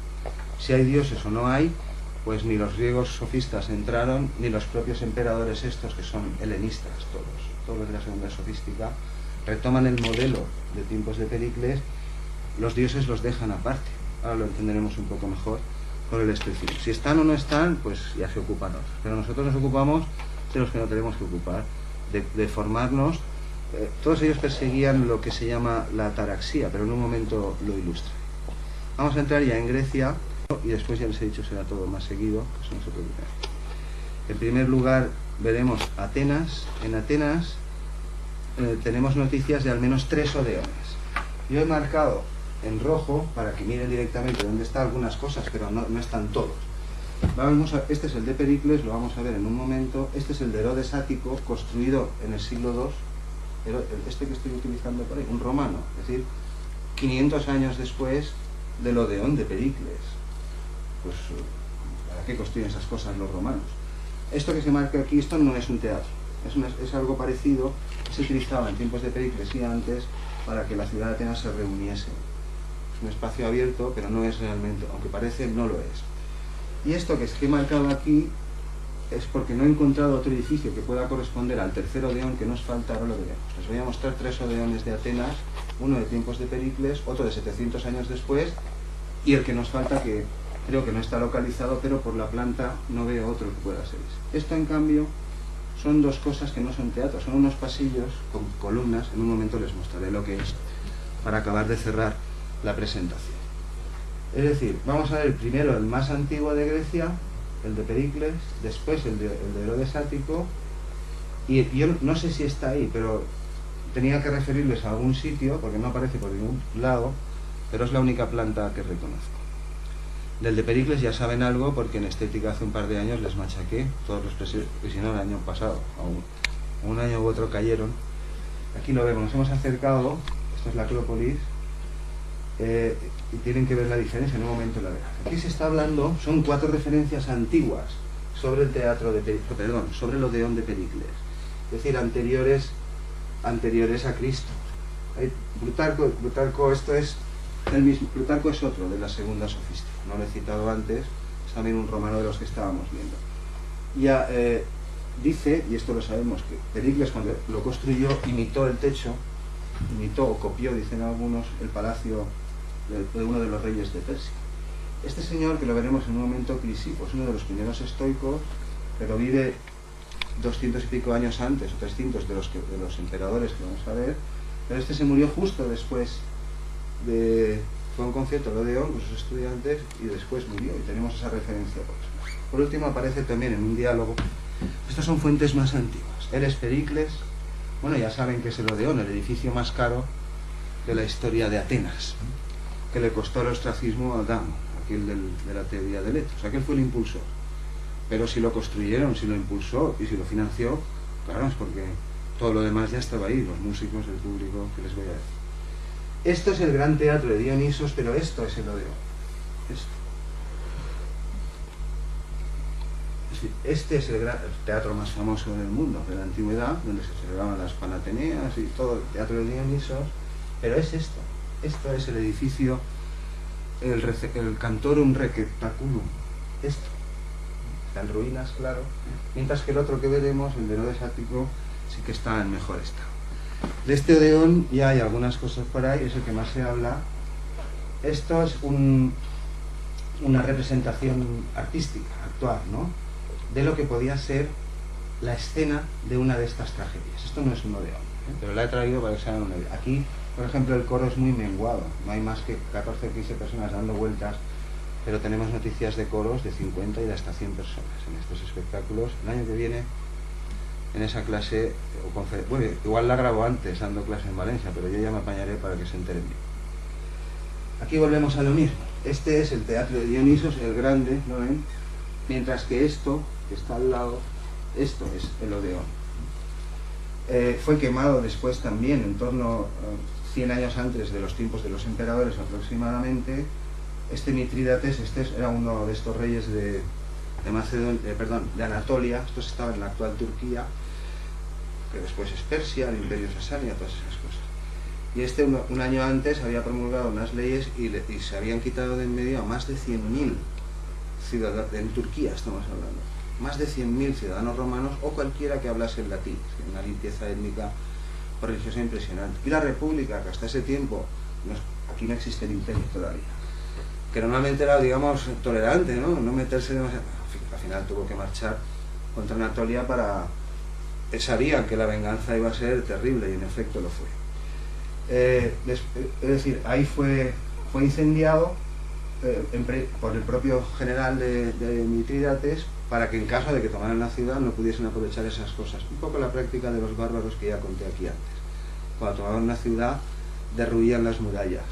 Si hay dioses o no hay, pues ni los griegos sofistas entraron, ni los propios emperadores estos, que son helenistas todos los de la segunda sofística, retoman el modelo de tiempos de Pericles. Los dioses los dejan aparte. Ahora lo entenderemos un poco mejor con el estoicismo. Si están o no están, pues ya se ocupan otros. Pero nosotros nos ocupamos de los que no tenemos que ocupar, de formarnos. Todos ellos perseguían lo que se llama la ataraxia, pero en un momento lo ilustra. Vamos a entrar ya en Grecia, y después ya les he dicho será todo más seguido, que eso no se preocupen. En primer lugar veremos Atenas. En Atenas tenemos noticias de al menos 3 odeones. Yo he marcado en rojo para que miren directamente dónde están algunas cosas, pero no están todos. Este es el de Pericles, lo vamos a ver en un momento. Este es el de Herodes Ático, construido en el siglo II, este que estoy utilizando por ahí, un romano, es decir, 500 años después del Odeón de Pericles. Pues, ¿para qué construyen esas cosas los romanos? Esto que se marca aquí, esto no es un teatro, es algo parecido, se utilizaba en tiempos de Pericles y antes para que la ciudad de Atenas se reuniese. Es un espacio abierto, pero no es realmente, aunque parece, no lo es. Y esto que he marcado aquí es porque no he encontrado otro edificio que pueda corresponder al tercer Odeón que nos falta. Ahora lo veremos. Les voy a mostrar 3 Odeones de Atenas, uno de tiempos de Pericles, otro de 700 años después, y el que nos falta, que creo que no está localizado, pero por la planta no veo otro que pueda ser ese. Esto, en cambio, son 2 cosas que no son teatro, son unos pasillos con columnas. En un momento les mostraré lo que es, para acabar de cerrar la presentación. Es decir, vamos a ver primero el más antiguo de Grecia, el de Pericles, después el de Herodes Ático, y yo no sé si está ahí, pero tenía que referirles a algún sitio, porque no aparece por ningún lado, pero es la única planta que reconozco. Del de Pericles ya saben algo, porque en estética hace un par de años les machaqué, todos los prisioneros el año pasado, a un año u otro cayeron. Aquí lo vemos, nos hemos acercado, esto es la Acrópolis, y tienen que ver la diferencia, en un momento la verán. Aquí se está hablando, son 4 referencias antiguas sobre el teatro de Pericles, perdón, sobre el Odeón de Pericles, es decir, anteriores a Cristo. Plutarco, esto es el mismo, Plutarco es otro de la segunda sofística, no lo he citado antes, es también un romano de los que estábamos viendo. Ya dice, y esto lo sabemos, que Pericles cuando lo construyó imitó el techo, imitó o copió, dicen algunos, el palacio de uno de los reyes de Persia. Este señor, que lo veremos en un momento, Crisipo, es uno de los primeros estoicos, pero vive 200 y pico años antes, o 300 de los emperadores que vamos a ver, pero este se murió justo después fue a un concierto de Odeón con sus estudiantes y después murió, y tenemos esa referencia. Por último aparece también en un diálogo. Estas son fuentes más antiguas. Él es Pericles, bueno, ya saben que es el Odeón, el edificio más caro de la historia de Atenas, que le costó el ostracismo a Damo, aquel de la teoría del etos, aquel fue el impulsor. Pero si lo construyeron, si lo impulsó y si lo financió, claro, es porque todo lo demás ya estaba ahí, los músicos, el público, que les voy a decir. Esto es el gran teatro de Dionisos, pero esto es el Odeón. Este es el teatro más famoso del mundo, de la antigüedad, donde se celebraban las Panateneas y todo el teatro de Dionisos, pero es esto. Esto es el edificio, el Cantorum Receptaculum. Esto. Está en ruinas, claro. Mientras que el otro que veremos, el de Herodes Ático, sí que está en mejor estado. De este Odeón ya hay algunas cosas por ahí, es el que más se habla. Esto es una representación artística, actual, ¿no?, de lo que podía ser la escena de una de estas tragedias. Esto no es un Odeón, pero la he traído para que se hagan una idea. Aquí, por ejemplo, el coro es muy menguado, no hay más que 14 o 15 personas dando vueltas, pero tenemos noticias de coros de 50 y de hasta 100 personas en estos espectáculos. El año que viene, en esa clase, bueno, igual la grabo antes dando clase en Valencia, pero yo ya me apañaré para que se enteren bien. Aquí volvemos a lo mismo. Este es el teatro de Dionisos, el grande, ¿no ven? Mientras que esto, que está al lado, esto es el Odeón. Fue quemado después también, en torno a 100 años antes de los tiempos de los emperadores aproximadamente. Este Mitrídates, era uno de estos reyes de Anatolia, estos estaban en la actual Turquía. que después es Persia, el Imperio Sasánida, todas esas cosas. Y este un año antes había promulgado unas leyes y se habían quitado de en medio a más de 100.000 ciudadanos, en Turquía estamos hablando, más de 100.000 ciudadanos romanos o cualquiera que hablase el latín, una limpieza étnica religiosa impresionante. Y la República, que hasta ese tiempo, aquí no existe el imperio todavía, que normalmente era, digamos, tolerante, ¿no? No meterse demasiado. Al final tuvo que marchar contra Anatolia sabían que la venganza iba a ser terrible y en efecto lo fue. Es decir, ahí fue incendiado por el propio general de Mitrídates para que en caso de que tomaran la ciudad no pudiesen aprovechar esas cosas. Un poco la práctica de los bárbaros que ya conté aquí antes. Cuando tomaban una ciudad, derruían las murallas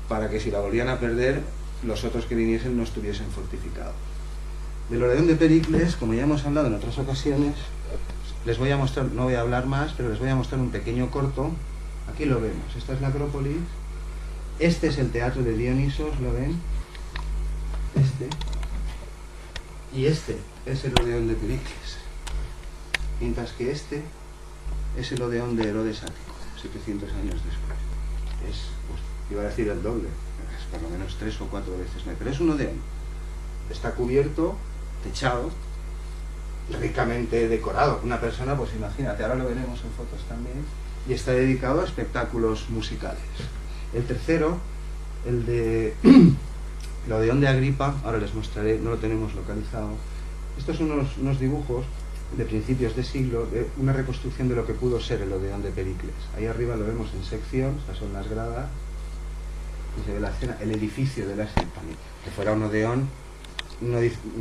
para que si la volvían a perder, los otros que viniesen no estuviesen fortificados. Del Odeón de Pericles, como ya hemos hablado en otras ocasiones, les voy a mostrar, no voy a hablar más, pero les voy a mostrar un pequeño corto. Aquí lo vemos, esta es la Acrópolis, este es el teatro de Dionisos, ¿lo ven? Y este es el Odeón de Pericles, mientras que este es el Odeón de Herodes Ático, 700 años después. Es, pues, iba a decir el doble, es por lo menos 3 o 4 veces más, pero es un Odeón. Está cubierto, techado, ricamente decorado. Una persona, pues imagínate, ahora lo veremos en fotos también, y está dedicado a espectáculos musicales. El tercero, el de el Odeón de Agripa, ahora les mostraré, no lo tenemos localizado. Estos son unos dibujos de principios de siglo, de una reconstrucción de lo que pudo ser el Odeón de Pericles. Ahí arriba lo vemos en sección, estas son las gradas, y se ve la escena, el edificio de la escena. Que fuera un Odeón no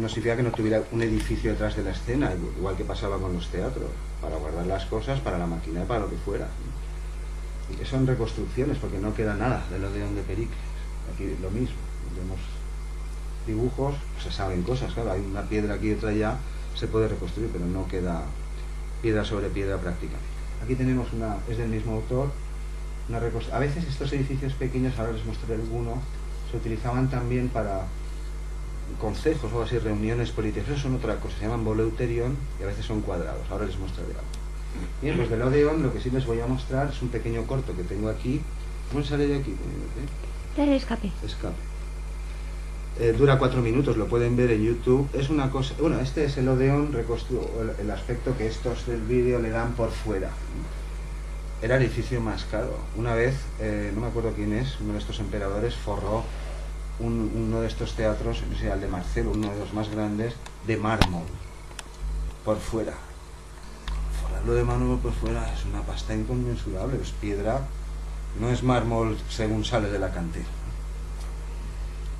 significa que no tuviera un edificio detrás de la escena, igual que pasaba con los teatros, para guardar las cosas, para la máquina, para lo que fuera. Y que son reconstrucciones, porque no queda nada del Odeón de Pericles. Aquí lo mismo, vemos dibujos, se saben cosas, claro, hay una piedra aquí y otra allá, se puede reconstruir, pero no queda piedra sobre piedra prácticamente. Aquí tenemos es del mismo autor, a veces estos edificios pequeños, ahora les mostraré alguno, se utilizaban también para concejos o así, reuniones políticas. Eso son otra cosa, se llaman boleuterion y a veces son cuadrados, ahora les mostraré algo. Bien, pues del Odeón lo que sí les voy a mostrar es un pequeño corto que tengo aquí. ¿Cómo sale de aquí? Dale escape. Dura 4 minutos, lo pueden ver en YouTube. Es una cosa, bueno, este es el Odeón, el aspecto que estos del vídeo le dan por fuera. Era el edificio más caro. Una vez, no me acuerdo quién es, uno de estos emperadores forró uno de estos teatros, no sé, el de Marcelo, uno de los más grandes, de mármol, por fuera. Forrarlo de mármol por fuera es una pasta inconmensurable, es piedra, no es mármol según sale de la cantera.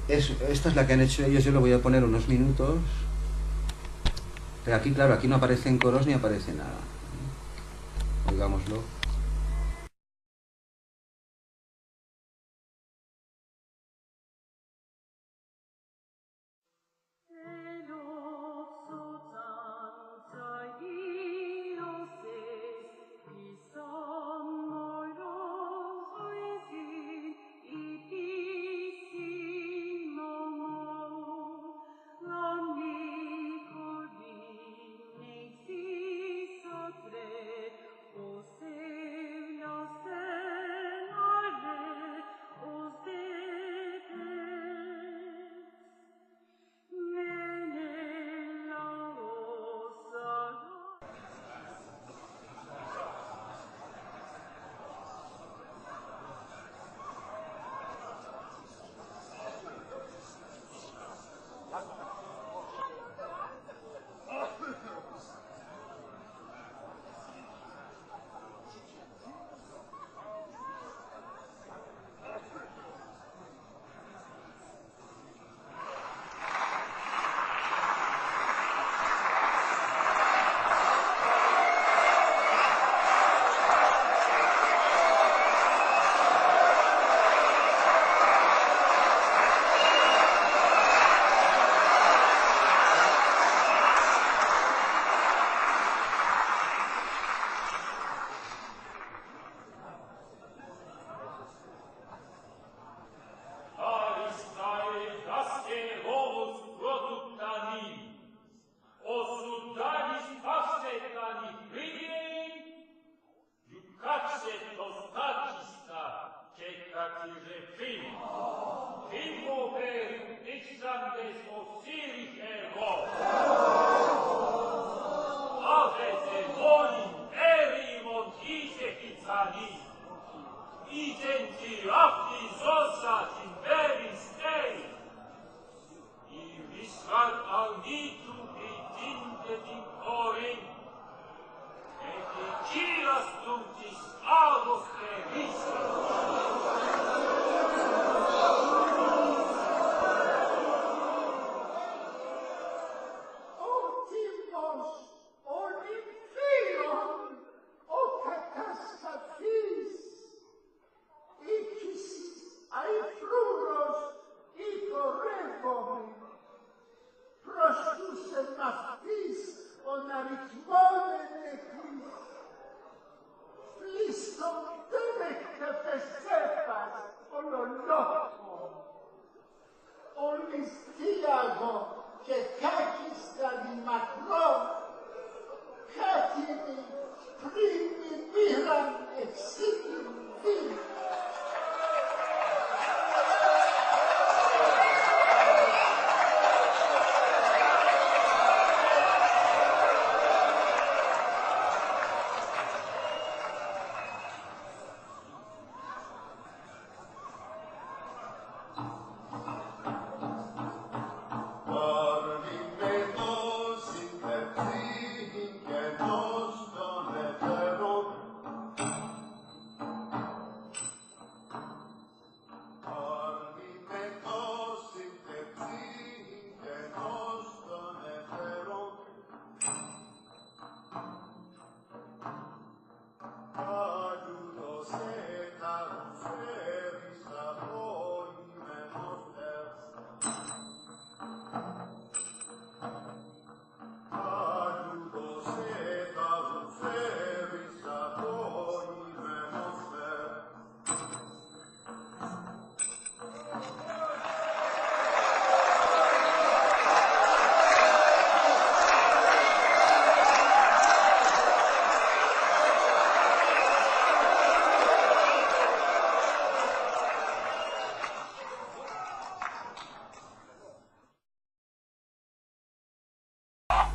Esta es la que han hecho ellos, yo lo voy a poner unos minutos, pero aquí, claro, aquí no aparecen coros ni aparece nada. Oigámoslo. Say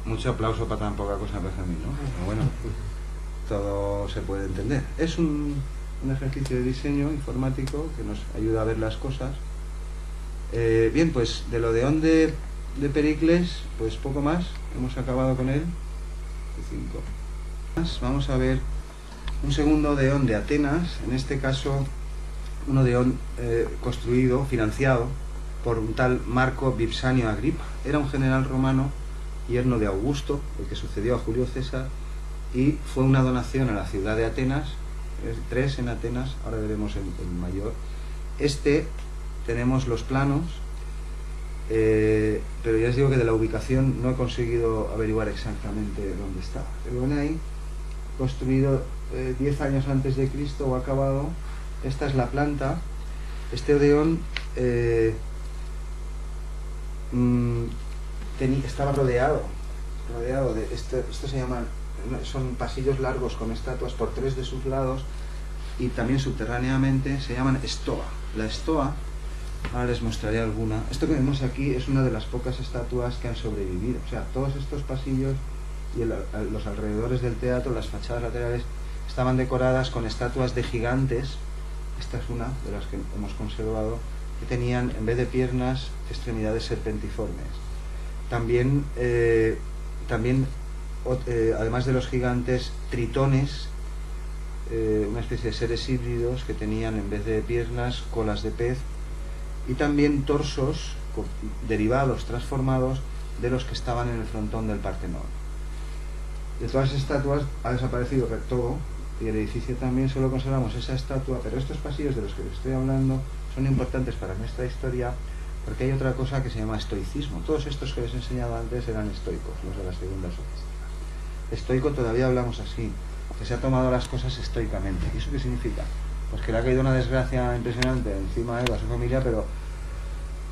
Mucho aplauso para tan poca cosa, parece a mí, ¿no? Pero bueno, todo se puede entender. Es un ejercicio de diseño informático que nos ayuda a ver las cosas. Bien, pues de lo de Odeón de Pericles, pues poco más. Hemos acabado con él. 5. Vamos a ver un segundo Odeón de Atenas, en este caso un Odeón construido, financiado por un tal Marco Vipsanio Agripa. Era un general romano, yerno de Augusto, el que sucedió a Julio César, y fue una donación a la ciudad de Atenas, 3 en Atenas, ahora veremos el mayor. Tenemos los planos, pero ya os digo que de la ubicación no he conseguido averiguar exactamente dónde está. Pero ven ahí, construido 10 años antes de Cristo o acabado. Esta es la planta. Este Odeón estaba rodeado de esto se llaman, son pasillos largos con estatuas por 3 de sus lados, y también subterráneamente se llaman estoa. La estoa, ahora les mostraré alguna. Esto que vemos aquí es una de las pocas estatuas que han sobrevivido. O sea, todos estos pasillos y los alrededores del teatro, las fachadas laterales, estaban decoradas con estatuas de gigantes. Esta es una de las que hemos conservado, que tenían, en vez de piernas, extremidades serpentiformes. También, además de los gigantes, tritones, una especie de seres híbridos que tenían, en vez de piernas, colas de pez, y también torsos derivados, transformados, de los que estaban en el frontón del Partenón. De todas las estatuas ha desaparecido todo, y el edificio también. Solo conservamos esa estatua, pero estos pasillos de los que les estoy hablando son importantes para nuestra historia, porque hay otra cosa que se llama estoicismo. Todos estos que les he enseñado antes eran estoicos, los de las segundas sofísticas. Estoico todavía hablamos así, que se ha tomado las cosas estoicamente. ¿Y eso qué significa? Pues que le ha caído una desgracia impresionante encima de él, a su familia, pero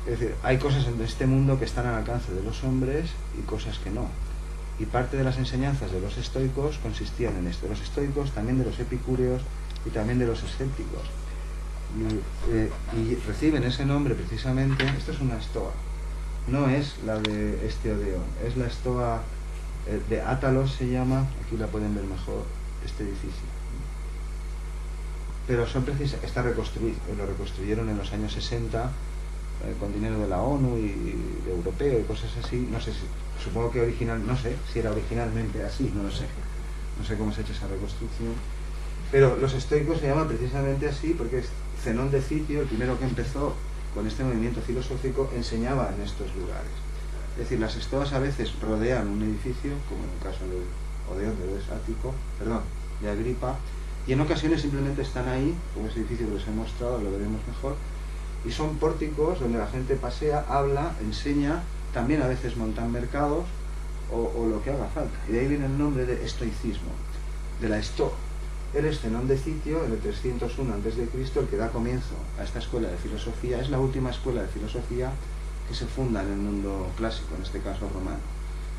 es decir, hay cosas en este mundo que están al alcance de los hombres y cosas que no. Y parte de las enseñanzas de los estoicos consistían en esto. De los estoicos, también de los epicúreos y también de los escépticos. y reciben ese nombre precisamente. Esto es una estoa, no es la de este Odeón, es la estoa de Átalos, se llama, aquí la pueden ver mejor, este edificio. Pero son está reconstruido, lo reconstruyeron en los años 60 con dinero de la ONU y europeo y cosas así. No sé si, supongo que no sé si era originalmente así, no lo sé. No sé cómo se ha hecho esa reconstrucción. Pero los estoicos se llaman precisamente así porque Zenón de Citio, el primero que empezó con este movimiento filosófico, enseñaba en estos lugares. Es decir, las estoas a veces rodean un edificio, como en el caso de Odeón, de Agripa, y en ocasiones simplemente están ahí, como ese edificio que les he mostrado, lo veremos mejor, y son pórticos donde la gente pasea, habla, enseña, también a veces montan mercados o lo que haga falta. Y de ahí viene el nombre de estoicismo, de la estoa. Él es Zenón de Citio, en el 301 a.C., el que da comienzo a esta escuela de filosofía. Es la última escuela de filosofía que se funda en el mundo clásico, en este caso romano.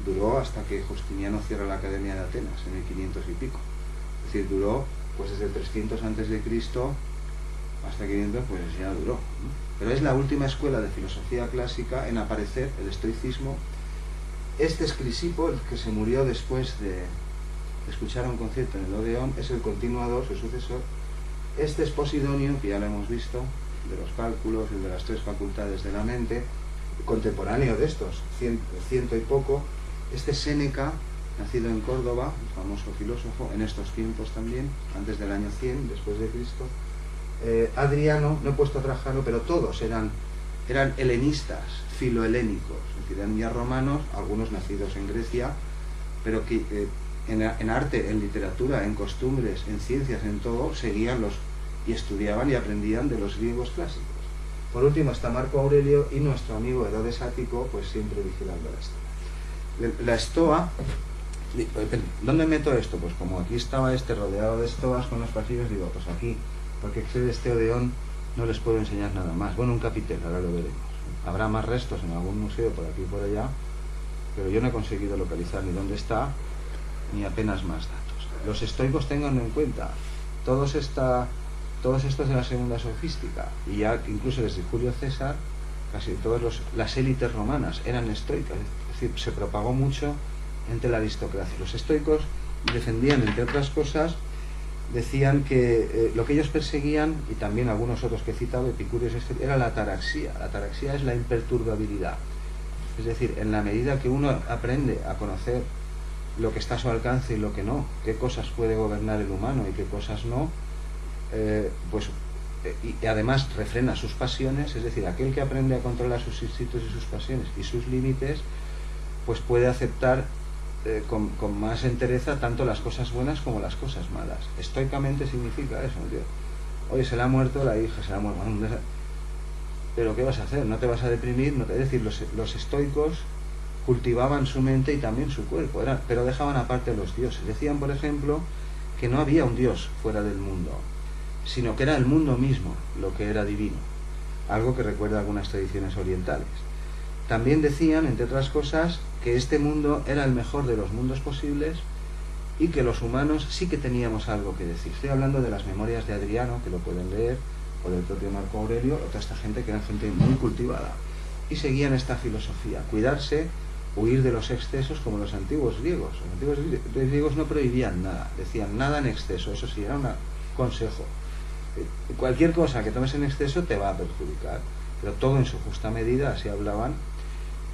Duró hasta que Justiniano cierra la Academia de Atenas, en 1500 y pico. Es decir, duró pues desde el 300 a.C. hasta 500, pues ya duró. Pero es la última escuela de filosofía clásica en aparecer, el estoicismo. Este es Crisipo, el que se murió después de escuchar a un concierto en el Odeón, es el continuador, su sucesor. Este es Posidonio, que ya lo hemos visto, de los cálculos, el de las 3 facultades de la mente, contemporáneo de estos, ciento y poco. Este es Séneca, nacido en Córdoba, un famoso filósofo, en estos tiempos también, antes del año 100, después de Cristo. Adriano, no he puesto a Trajano, pero todos eran helenistas, filohelénicos, es decir, eran ya romanos, algunos nacidos en Grecia, pero que en arte, en literatura, en costumbres, en ciencias, en todo, seguían y estudiaban y aprendían de los griegos clásicos. Por último está Marco Aurelio y nuestro amigo Herodes Ático, pues siempre vigilando la estoa. La estoa, ¿dónde meto esto? Pues como aquí estaba rodeado de estoas con los pasillos, digo, pues aquí, porque excede este Odeón, no les puedo enseñar nada más. Bueno, un capitel, ahora lo veremos. Habrá más restos en algún museo por aquí y por allá, pero yo no he conseguido localizar ni dónde está, ni apenas más datos. Los estoicos, tengan en cuenta, todos estos de la segunda sofística, y ya incluso desde Julio César, casi todas las élites romanas eran estoicas, es decir, se propagó mucho entre la aristocracia. Los estoicos defendían, entre otras cosas, decían que lo que ellos perseguían, y también algunos otros que he citado, Epicurio, era la ataraxia. La ataraxia es la imperturbabilidad. Es decir, en la medida que uno aprende a conocer lo que está a su alcance y lo que no, qué cosas puede gobernar el humano y qué cosas no, y además refrena sus pasiones, es decir, aquel que aprende a controlar sus instintos y sus pasiones y sus límites, pues puede aceptar con más entereza tanto las cosas buenas como las cosas malas. Estoicamente significa eso, tío. Oye, se le ha muerto la hija, se le ha muerto, pero ¿qué vas a hacer? No te vas a deprimir, es decir, los estoicos cultivaban su mente y también su cuerpo, pero dejaban aparte a los dioses. Decían, por ejemplo, que no había un dios fuera del mundo, sino que era el mundo mismo lo que era divino, algo que recuerda algunas tradiciones orientales. También decían, entre otras cosas, que este mundo era el mejor de los mundos posibles y que los humanos sí que teníamos algo que decir. Estoy hablando de las memorias de Adriano, que lo pueden leer, o del propio Marco Aurelio, o toda esta gente que era gente muy cultivada. Y seguían esta filosofía, cuidarse, huir de los excesos, como los antiguos griegos. Los antiguos griegos no prohibían nada, decían nada en exceso, eso sí, era un consejo. Cualquier cosa que tomes en exceso te va a perjudicar, pero todo en su justa medida, así hablaban.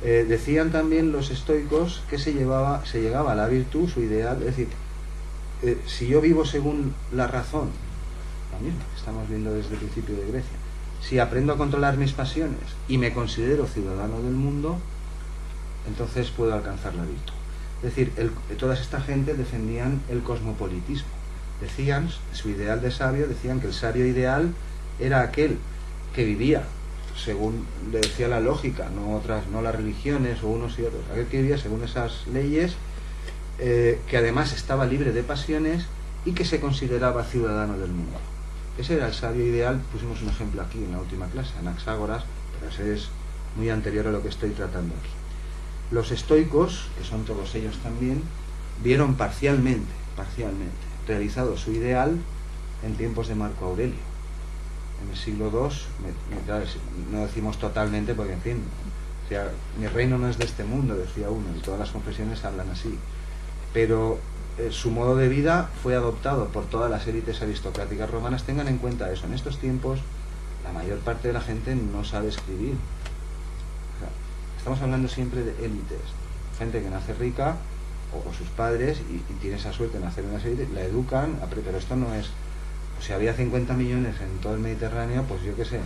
Decían también los estoicos que se llegaba a la virtud, su ideal, es decir, si yo vivo según la razón, lo mismo que estamos viendo desde el principio de Grecia, si aprendo a controlar mis pasiones y me considero ciudadano del mundo, entonces puedo alcanzar la virtud. Es decir, toda esta gente defendían el cosmopolitismo. Decían, su ideal de sabio, decían que el sabio ideal era aquel que vivía según le decía la lógica, no las religiones o unos y otros, aquel que vivía según esas leyes, que además estaba libre de pasiones y que se consideraba ciudadano del mundo. Ese era el sabio ideal. Pusimos un ejemplo aquí en la última clase, Anaxágoras, pero ese es muy anterior a lo que estoy tratando aquí. Los estoicos, que son todos ellos también, vieron parcialmente realizado su ideal en tiempos de Marco Aurelio. en el siglo II, no decimos totalmente porque, en fin, o sea, mi reino no es de este mundo, decía uno, y todas las confesiones hablan así, pero su modo de vida fue adoptado por todas las élites aristocráticas romanas. Tengan en cuenta eso, en estos tiempos la mayor parte de la gente no sabe escribir. O sea, estamos hablando siempre de élites, gente que nace rica, o sus padres, y tiene esa suerte de nacer en una élites, la educan, pero esto no es, si había 50 millones en todo el Mediterráneo, pues yo qué sé,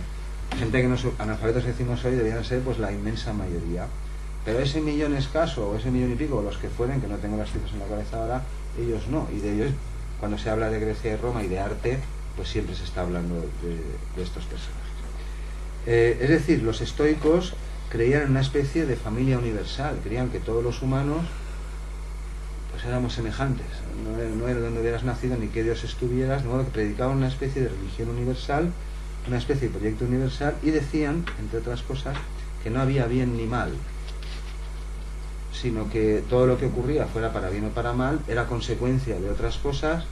gente que no son analfabetos que decimos hoy debían ser pues la inmensa mayoría. Pero ese millón escaso, o ese millón y pico, los que fueren, que no tengo las cifras en la cabeza ahora, ellos no. Y de ellos, cuando se habla de Grecia y Roma y de arte, pues siempre se está hablando de estos personajes. Es decir, los estoicos creían en una especie de familia universal, creían que todos los humanos pues éramos semejantes, no era donde hubieras nacido ni que Dios estuvieras, de modo que predicaban una especie de religión universal, una especie de proyecto universal, y decían, entre otras cosas, que no había bien ni mal, sino que todo lo que ocurría, fuera para bien o para mal, era consecuencia de otras cosas,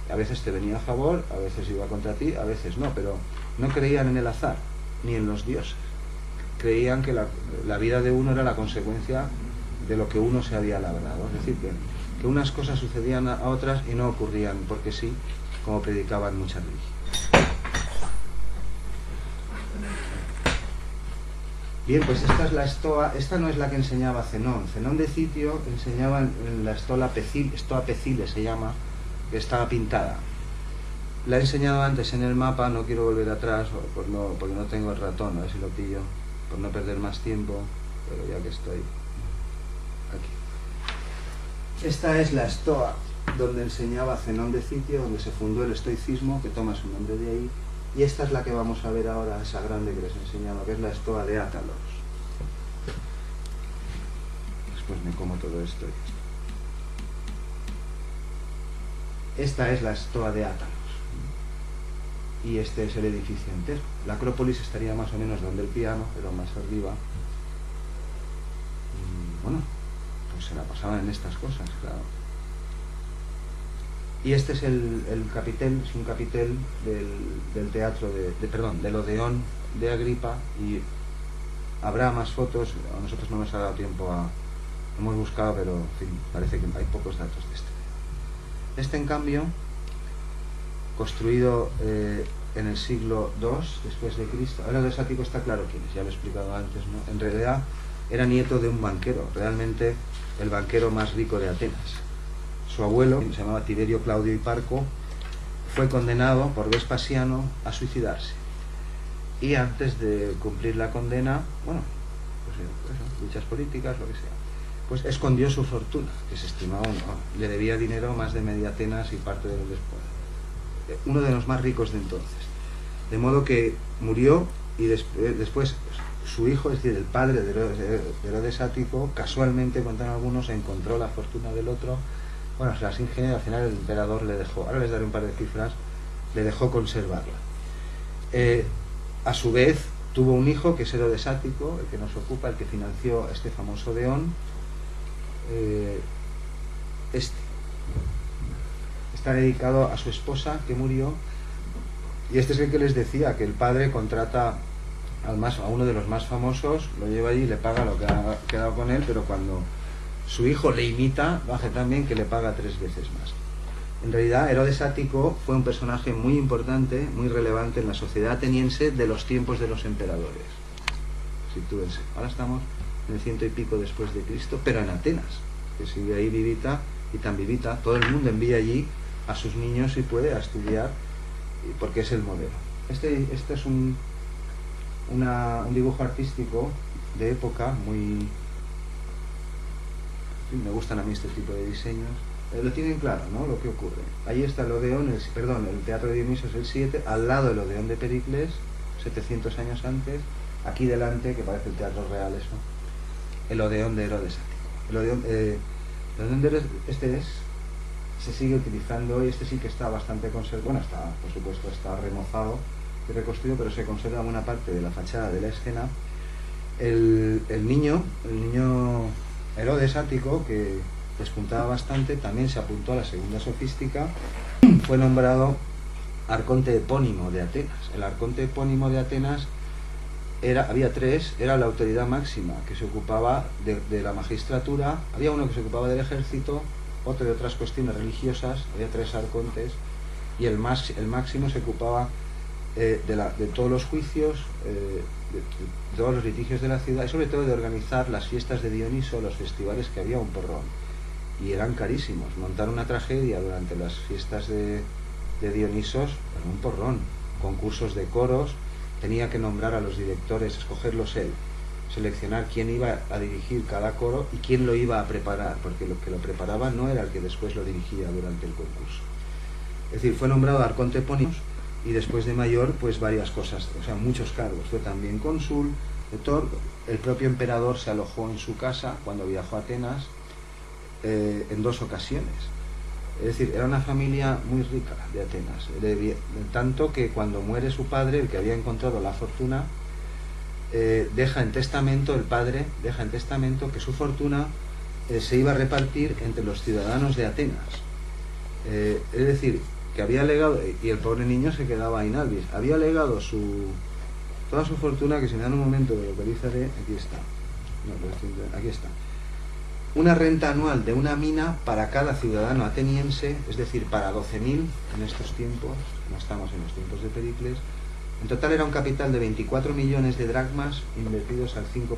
a veces te venía a favor, a veces iba contra ti, a veces no, pero no creían en el azar, ni en los dioses. Creían que la vida de uno era la consecuencia de lo que uno se había labrado, es decir, que unas cosas sucedían a otras y no ocurrían porque sí, como predicaban muchas religiones. Bien, pues esta es la estoa. Esta no es la que enseñaba Zenón. Zenón de Citio enseñaba en la estoa Pecile, se llama, que estaba pintada. La he enseñado antes en el mapa, no quiero volver atrás porque no tengo el ratón, a ver si lo pillo, por no perder más tiempo, pero ya que estoy aquí. Esta es la estoa donde enseñaba Zenón de Citio, donde se fundó el estoicismo, que toma su nombre de ahí. Y esta es la que vamos a ver ahora, esa grande que les enseñaba, que es la estoa de Átalos. Después me como todo esto. Esta es la estoa de Átalos. Y este es el edificio entero. La Acrópolis estaría más o menos donde el piano, pero más arriba. Y bueno, pues se la pasaban en estas cosas, claro. Y este es el capitel, es un capitel del teatro del Odeón de Agripa, y habrá más fotos. A nosotros no nos ha dado tiempo hemos buscado, pero en fin, parece que hay pocos datos de este. Este, en cambio, construido en el siglo II después de Cristo. Herodes Ático está claro quién es, ya lo he explicado antes, ¿no? En realidad era nieto de un banquero, realmente el banquero más rico de Atenas. Su abuelo, que se llamaba Tiberio Claudio Hiparco, fue condenado por Vespasiano a suicidarse. Y antes de cumplir la condena, bueno, pues eso, luchas políticas, lo que sea, pues escondió su fortuna, que se estimaba, le debía dinero más de media Atenas y parte de los después. Uno de los más ricos de entonces. De modo que murió, y después su hijo, es decir, el padre de Herodes Ático, casualmente, cuentan algunos, encontró la fortuna del otro. Bueno, se las ingenió, al final el emperador le dejó, ahora les daré un par de cifras, le dejó conservarla. A su vez, tuvo un hijo que es Herodes Ático, el que nos ocupa, el que financió este famoso Odeón. Está dedicado a su esposa, que murió, y este es el que les decía, que el padre contrata a uno de los más famosos, lo lleva allí, le paga lo que ha quedado con él, pero cuando su hijo le imita, lo hace tan bien que le paga 3 veces más. En realidad, Herodes Ático fue un personaje muy importante, muy relevante en la sociedad ateniense de los tiempos de los emperadores. Sitúense. Ahora estamos en el 100 y pico después de Cristo, pero en Atenas, que sigue ahí vivita, y tan vivita. Todo el mundo envía allí a sus niños, si puede, a estudiar, porque es el modelo. Este es un dibujo artístico de época muy... Me gustan a mí este tipo de diseños. Lo tienen claro, ¿no? Lo que ocurre. Ahí está el Odeón, el Teatro de Dioniso es el 7, al lado el Odeón de Pericles, 700 años antes, aquí delante, que parece el Teatro Real eso, el Odeón de Herodes Ático. El Odeón de Herodes, se sigue utilizando hoy, sí que está bastante conservado, bueno, está, por supuesto, está remozado y reconstruido, pero se conserva buena parte de la fachada de la escena. El niño Herodes Ático, que despuntaba bastante, también se apuntó a la segunda sofística, fue nombrado arconte epónimo de Atenas. El arconte epónimo de Atenas había tres, era la autoridad máxima que se ocupaba de la magistratura, había uno que se ocupaba del ejército, otro de otras cuestiones religiosas, había tres arcontes, y el máximo se ocupaba de todos los juicios, de todos los litigios de la ciudad, y sobre todo de organizar las fiestas de Dioniso, los festivales, que había un porrón, y eran carísimos. Montar una tragedia durante las fiestas de Dionisos era un porrón, concursos de coros, tenía que nombrar a los directores, escogerlos él, seleccionar quién iba a dirigir cada coro y quién lo iba a preparar, porque lo que lo preparaba no era el que después lo dirigía durante el concurso. Es decir, fue nombrado arconte epónimo, y después de mayor, pues varias cosas, o sea, muchos cargos. Fue también cónsul, etor. El propio emperador se alojó en su casa cuando viajó a Atenas en 2 ocasiones. Es decir, era una familia muy rica de Atenas, de tanto que cuando muere su padre, el que había encontrado la fortuna, deja en testamento, el padre deja en testamento que su fortuna se iba a repartir entre los ciudadanos de Atenas. Es decir, que había legado, y el pobre niño se quedaba inalvis, había legado toda su fortuna, que si me dan un momento de localizaré, aquí está, aquí está, una renta anual de una mina para cada ciudadano ateniense, es decir, para 12.000 en estos tiempos, no estamos en los tiempos de Pericles. En total era un capital de 24 millones de dracmas invertidos al 5%.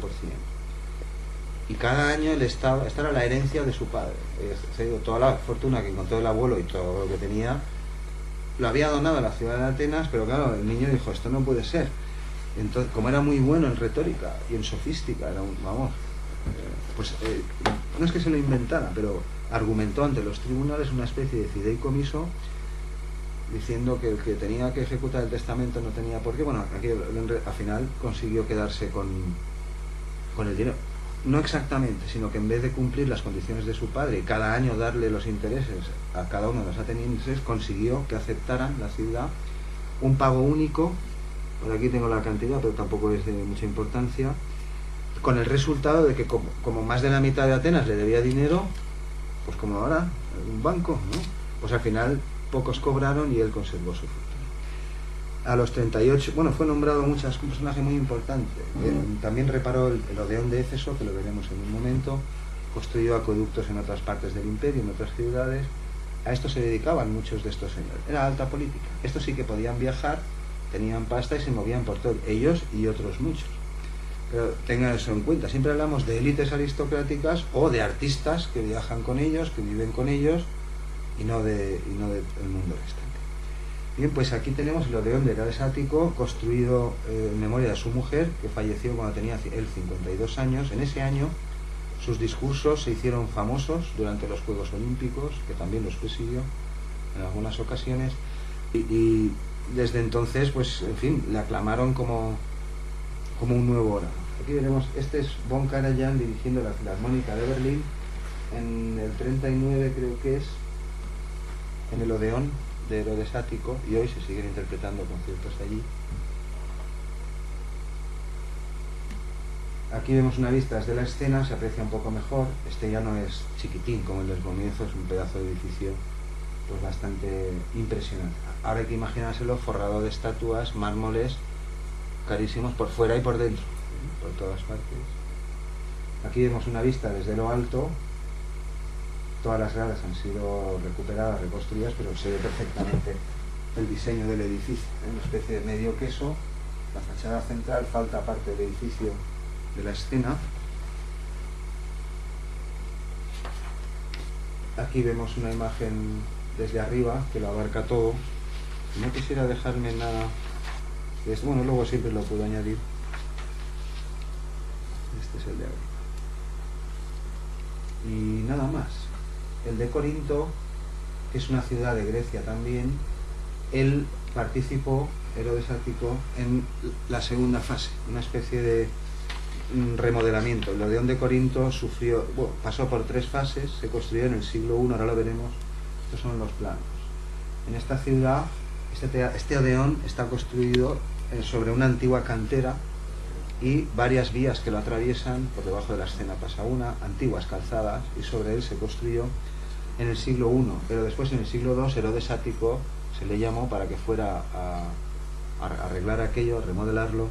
Y cada año el Estado, esta era la herencia de su padre, toda la fortuna que encontró el abuelo y todo lo que tenía, lo había donado a la ciudad de Atenas, pero claro, el niño dijo, esto no puede ser. Entonces, como era muy bueno en retórica y en sofística, era no es que se lo inventara, pero argumentó ante los tribunales una especie de fideicomiso, diciendo que el que tenía que ejecutar el testamento no tenía por qué. Bueno, aquí al final consiguió quedarse con el dinero. No exactamente, sino que en vez de cumplir las condiciones de su padre y cada año darle los intereses a cada uno de los atenienses, consiguió que aceptaran la ciudad un pago único. Por aquí tengo la cantidad, pero tampoco es de mucha importancia, con el resultado de que como más de la mitad de Atenas le debía dinero, pues como ahora, un banco, ¿no? Pues al final pocos cobraron y él conservó su fortuna. A los 38, bueno, fue nombrado un personaje muy importante. También reparó el Odeón de Éfeso, que lo veremos en un momento, construyó acueductos en otras partes del imperio, en otras ciudades. A esto se dedicaban muchos de estos señores. Era alta política. Estos sí que podían viajar, tenían pasta y se movían por todo, ellos y otros muchos. Pero tengan eso en cuenta, siempre hablamos de élites aristocráticas o de artistas que viajan con ellos, que viven con ellos, y no del mundo restante. Bien, pues aquí tenemos el Odeón de Herodes Ático, construido en memoria de su mujer, que falleció cuando tenía él 52 años. En ese año sus discursos se hicieron famosos durante los Juegos Olímpicos, que también los presidió en algunas ocasiones, y desde entonces, pues, en fin, le aclamaron como un nuevo orador. Aquí veremos, este es Von Karajan dirigiendo la Filarmónica de Berlín en el 39, creo que es, en el Odeón de Herodes Ático, y hoy se siguen interpretando conciertos allí. Aquí vemos una vista desde la escena, se aprecia un poco mejor. Este ya no es chiquitín como el del comienzo, es un pedazo de edificio pues bastante impresionante. Ahora hay que imaginárselo forrado de estatuas, mármoles carísimos por fuera y por dentro, por todas partes. Aquí vemos una vista desde lo alto. Todas las gradas han sido recuperadas, reconstruidas, pero se ve perfectamente el diseño del edificio, una especie de medio queso. La fachada central, falta parte del edificio de la escena. Aquí vemos una imagen desde arriba que lo abarca todo. No quisiera dejarme nada de esto, bueno, luego siempre lo puedo añadir. Este es el de arriba. Y nada más. El de Corinto, que es una ciudad de Grecia también, él participó, Herodes Ático, en la segunda fase, una especie de remodelamiento. El Odeón de Corinto pasó por 3 fases, se construyó en el siglo I, ahora lo veremos. Estos son los planos. En esta ciudad, este Odeón está construido sobre una antigua cantera y varias vías que lo atraviesan. Por debajo de la escena pasa una, antiguas calzadas, y sobre él se construyó en el siglo I, pero después en el siglo II Herodes Ático se le llamó para que fuera a arreglar aquello, a remodelarlo.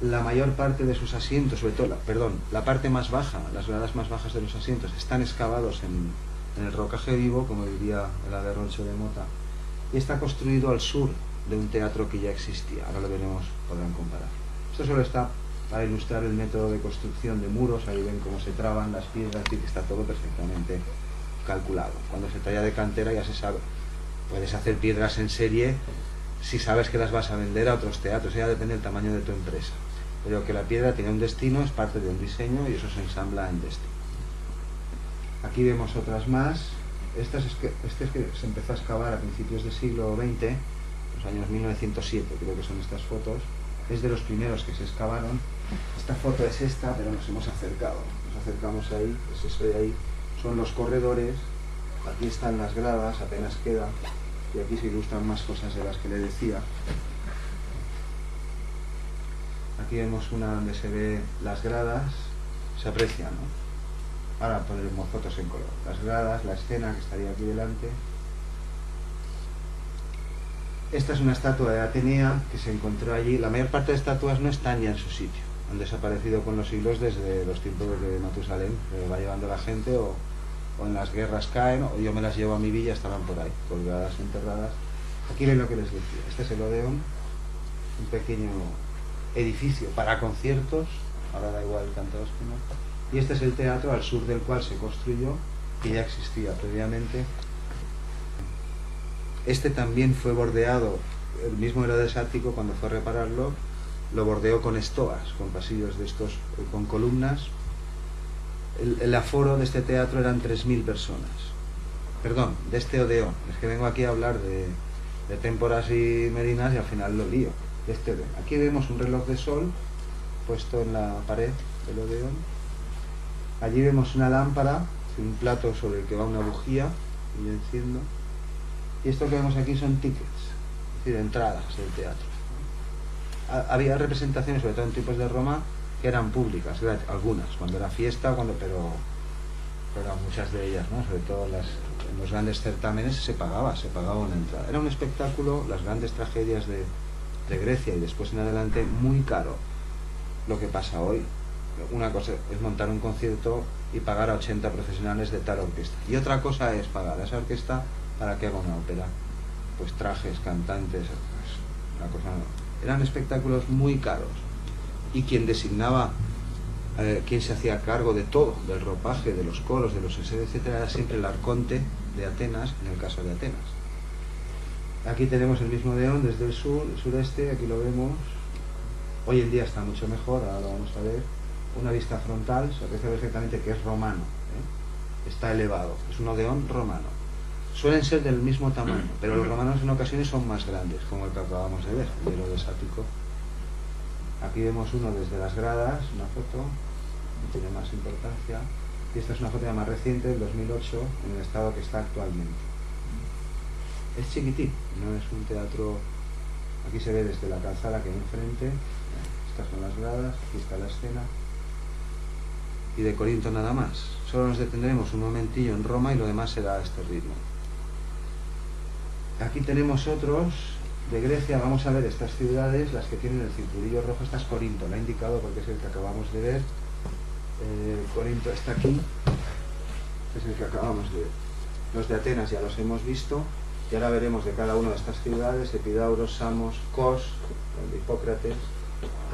La mayor parte de sus asientos, sobre todo, la parte más baja, las gradas más bajas de los asientos, están excavados en el rocaje vivo, como diría el Averrocho de Mota, y está construido al sur de un teatro que ya existía. Ahora lo veremos, podrán comparar. Esto solo está para ilustrar el método de construcción de muros. Ahí ven cómo se traban las piedras y que está todo perfectamente calculado. Cuando se talla de cantera ya se sabe, puedes hacer piedras en serie si sabes que las vas a vender a otros teatros, ya depende del tamaño de tu empresa. Pero que la piedra tiene un destino, es parte de un diseño y eso se ensambla en destino. Aquí vemos otras más. Este es que se empezó a excavar a principios del siglo XX, los años 1907, creo que son estas fotos. Es de los primeros que se excavaron. Esta foto es esta, pero nos hemos acercado. Nos acercamos ahí, es eso de ahí. Son los corredores. Aquí están las gradas, apenas queda. Y aquí se ilustran más cosas de las que le decía. Aquí vemos una donde se ve las gradas, se aprecia, ¿no? Ahora pondremos fotos en color. Las gradas, la escena que estaría aquí delante. Esta es una estatua de Atenea que se encontró allí. La mayor parte de estatuas no están ya en su sitio. Han desaparecido con los siglos desde los tiempos de Matusalén, que va llevando la gente o en las guerras caen, o yo me las llevo a mi villa, estaban por ahí, colgadas, enterradas. Aquí ven lo que les decía. Este es el Odeón, un pequeño edificio para conciertos, ahora da igual cantados que no. Y este es el teatro al sur del cual se construyó, que ya existía previamente. Este también fue bordeado, el mismo Herodes Ático cuando fue a repararlo, lo bordeó con estoas, con pasillos de estos, con columnas. El aforo de este teatro eran 3.000 personas. Perdón, de este Odeón. Es que vengo aquí a hablar de témporas y merinas y al final lo lío. De este Odeón. Aquí vemos un reloj de sol puesto en la pared del Odeón. Allí vemos una lámpara, un plato sobre el que va una bujía, y yo enciendo. Y esto que vemos aquí son tickets, es decir, entradas del teatro. Había representaciones, sobre todo en tiempos de Roma, que eran públicas, algunas, cuando era fiesta, pero muchas de ellas, ¿no? Sobre todo en los grandes certámenes se pagaba una entrada. Era un espectáculo, las grandes tragedias de Grecia y después en adelante, muy caro. Lo que pasa hoy, una cosa es montar un concierto y pagar a 80 profesionales de tal orquesta, y otra cosa es pagar a esa orquesta para que haga una ópera, pues trajes, cantantes, pues, una cosa. Eran espectáculos muy caros. Y quien designaba, quien se hacía cargo de todo, del ropaje, de los coros, de los ensayos, etcétera, era siempre el arconte de Atenas, en el caso de Atenas. Aquí tenemos el mismo Odeón desde el sureste, aquí lo vemos. Hoy en día está mucho mejor, ahora lo vamos a ver. Una vista frontal, se aprecia perfectamente que es romano, ¿eh? Está elevado, es un Odeón romano. Suelen ser del mismo tamaño, pero los romanos en ocasiones son más grandes, como el que acabamos de ver, el Herodes Ático. Aquí vemos uno desde las gradas, una foto, que tiene más importancia. Y esta es una foto ya más reciente, del 2008, en el estado que está actualmente. Es chiquitín, no es un teatro. Aquí se ve desde la calzada que hay enfrente. Estas son las gradas, aquí está la escena. Y de Corinto nada más. Solo nos detendremos un momentillo en Roma y lo demás será a este ritmo. Aquí tenemos otros de Grecia. Vamos a ver estas ciudades, las que tienen el circulillo rojo. Esta es Corinto, la he indicado porque es el que acabamos de ver. Corinto está aquí, es el que acabamos de ver. Los de Atenas ya los hemos visto, y ahora veremos de cada una de estas ciudades: Epidauros, Samos, Kos, el de Hipócrates,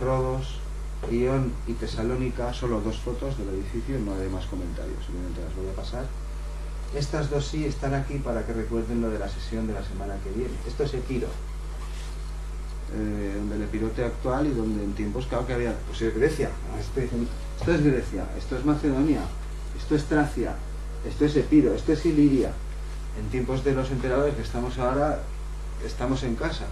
Rodos, Ión y Tesalónica. Solo dos fotos del edificio, no haré más comentarios, simplemente las voy a pasar. Estas dos sí están aquí para que recuerden lo de la sesión de la semana que viene. Esto es Epiro, donde el epirote actual, y donde en tiempos, claro que había, pues es Grecia. Esto es Grecia, esto es Macedonia, esto es Tracia, esto es Epiro, esto es Iliria. En tiempos de los emperadores que estamos ahora, estamos en casa.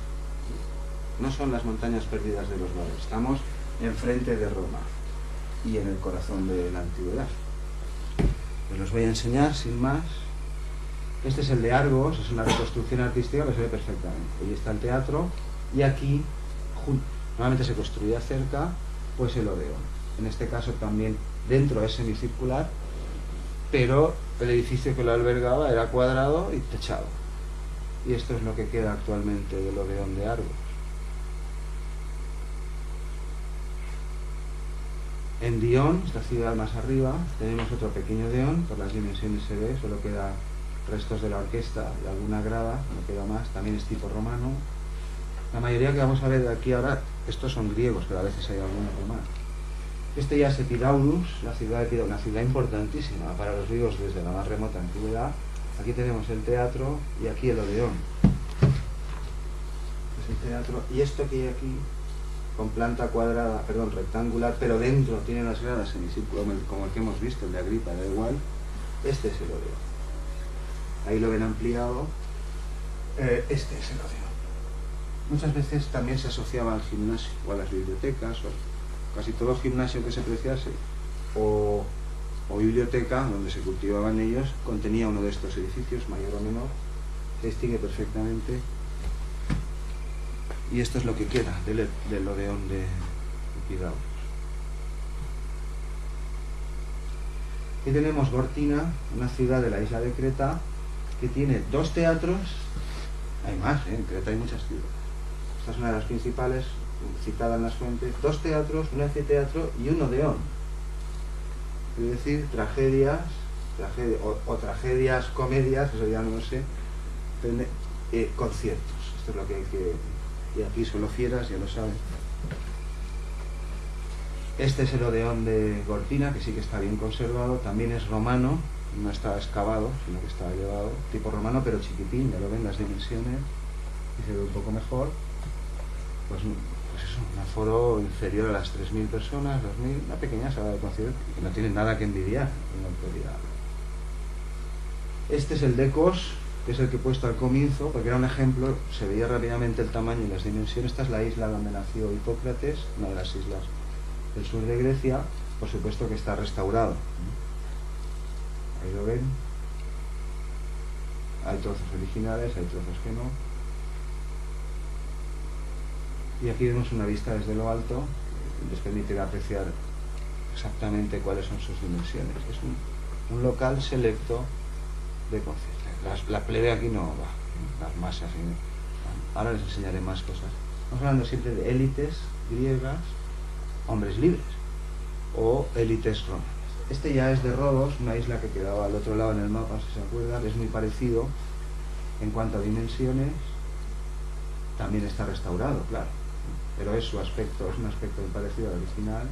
No son las montañas perdidas de los valles, estamos enfrente de Roma y en el corazón de la antigüedad. Os los voy a enseñar sin más. Este es el de Argos, es una reconstrucción artística que se ve perfectamente. Ahí está el teatro, y aquí normalmente se construía cerca pues el Odeón. En este caso también dentro es semicircular, pero el edificio que lo albergaba era cuadrado y techado. Y esto es lo que queda actualmente del Odeón de Argos. En Dion, esta ciudad más arriba, tenemos otro pequeño Odeón, por las dimensiones se ve, solo queda restos de la orquesta y alguna grada, no queda más, también es tipo romano. La mayoría que vamos a ver de aquí ahora, estos son griegos, pero a veces hay alguno romano. Este ya es Epidaurus, la ciudad de Epidaurus, una ciudad importantísima para los griegos desde la más remota antigüedad. Aquí tenemos el teatro y aquí el Odeón. Es el teatro, y esto que hay aquí, con planta cuadrada, perdón, rectangular, pero dentro tiene las gradas semicírculo, como el que hemos visto, el de Agripa, da igual. Este es el Odeón. Ahí lo ven ampliado. Este es el Odeón. Muchas veces también se asociaba al gimnasio o a las bibliotecas, o casi todo gimnasio que se preciase o biblioteca donde se cultivaban ellos contenía uno de estos edificios, mayor o menor. Se distingue perfectamente. Y esto es lo que queda del Odeón de Epidaurus. Aquí tenemos Gortina, una ciudad de la isla de Creta que tiene 2 teatros. Hay más, en Creta hay muchas ciudades. Esta es una de las principales, citada en las fuentes. 2 teatros, un anfiteatro y un Odeón. Es decir, tragedias, o tragedias, comedias, eso ya no lo sé, conciertos. Esto es lo que hay que... Y aquí solo fieras, ya lo saben. Este es el Odeón de Gortina, que sí que está bien conservado, también es romano, no está excavado, sino que está elevado, tipo romano, pero chiquitín, ya lo ven las dimensiones, y se ve un poco mejor. Pues eso, un aforo inferior a las 3.000 personas, 2.000, una pequeña sala de concierto, que no tiene nada que envidiar en la autoridad. Este es el Decos, que es el que he puesto al comienzo, porque era un ejemplo, se veía rápidamente el tamaño y las dimensiones. Esta es la isla donde nació Hipócrates, una de las islas del sur de Grecia, por supuesto que está restaurado. Ahí lo ven. Hay trozos originales, hay trozos que no. Y aquí vemos una vista desde lo alto, que les permitirá apreciar exactamente cuáles son sus dimensiones. Es un local selecto de conciertos. La plebe aquí no va, las masas. Ahora les enseñaré más cosas. Estamos hablando siempre de élites griegas, hombres libres, o élites romanas. Este ya es de Rodos, una isla que quedaba al otro lado en el mapa, si se acuerdan. Es muy parecido en cuanto a dimensiones. También está restaurado, claro, pero es su aspecto, es un aspecto muy parecido al original.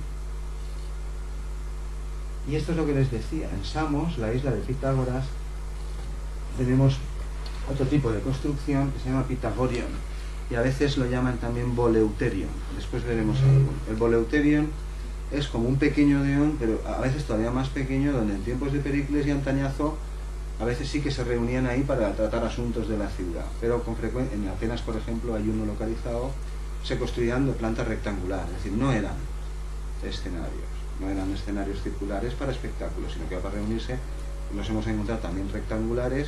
Y esto es lo que les decía. En Samos, la isla de Pitágoras, tenemos otro tipo de construcción que se llama Pitagorion, y a veces lo llaman también Boleuterion. Después veremos algo. El Boleuterion es como un pequeño Odeón, pero a veces todavía más pequeño, donde en tiempos de Pericles y Antañazo a veces sí que se reunían ahí para tratar asuntos de la ciudad, pero con frecuencia, en Atenas por ejemplo hay uno localizado, se construían de planta rectangular, es decir, no eran escenarios circulares para espectáculos, sino que para reunirse los hemos encontrado también rectangulares,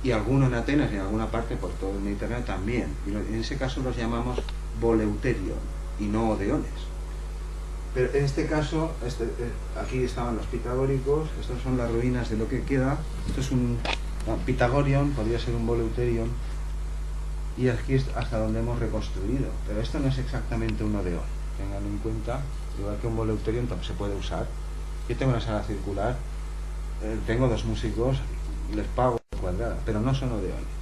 y alguno en Atenas y en alguna parte por todo el Mediterráneo también, y en ese caso los llamamos Boleuterion y no Odeones. Pero en este caso, aquí estaban los pitagóricos, estas son las ruinas de lo que queda. Esto es un Pitagorion, podría ser un Boleuterion, y aquí es hasta donde hemos reconstruido. Pero esto no es exactamente un Odeón, tengan en cuenta, igual que un Boleuterion se puede usar. Yo tengo una sala circular, tengo 2 músicos, les pago cuadrada, pero no son Odeones.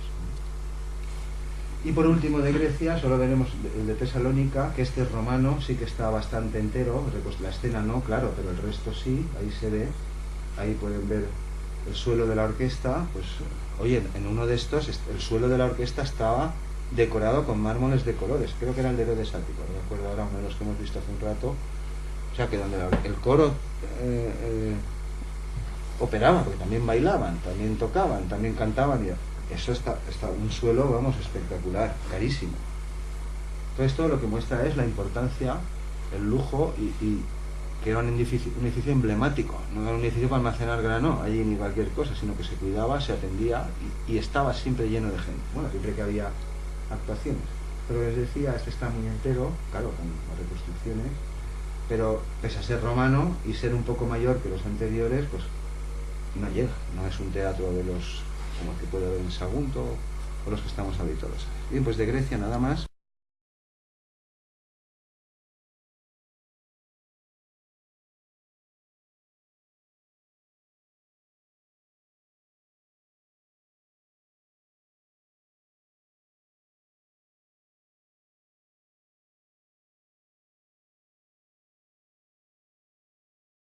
Y por último de Grecia solo veremos el de Tesalónica, que este es romano, sí que está bastante entero, la escena no, claro, pero el resto sí, ahí se ve, ahí pueden ver el suelo de la orquesta. Pues oye, en uno de estos el suelo de la orquesta estaba decorado con mármoles de colores, creo que era el de Herodes Ático, no me acuerdo ahora, uno de los que hemos visto hace un rato. O sea que donde el coro operaba, porque también bailaban, también tocaban, también cantaban, y eso está un suelo, vamos, espectacular, carísimo. Todo esto lo que muestra es la importancia, el lujo, y que era un edificio emblemático, no era un edificio para almacenar grano allí ni cualquier cosa, sino que se cuidaba, se atendía y estaba siempre lleno de gente, bueno, siempre que había actuaciones. Pero les decía, este está muy entero, claro, con las reconstrucciones, pero pese a ser romano y ser un poco mayor que los anteriores, pues no llega, no es un teatro de los como el que puede haber en Sagunto por los que estamos habituados. Bien, pues de Grecia nada más.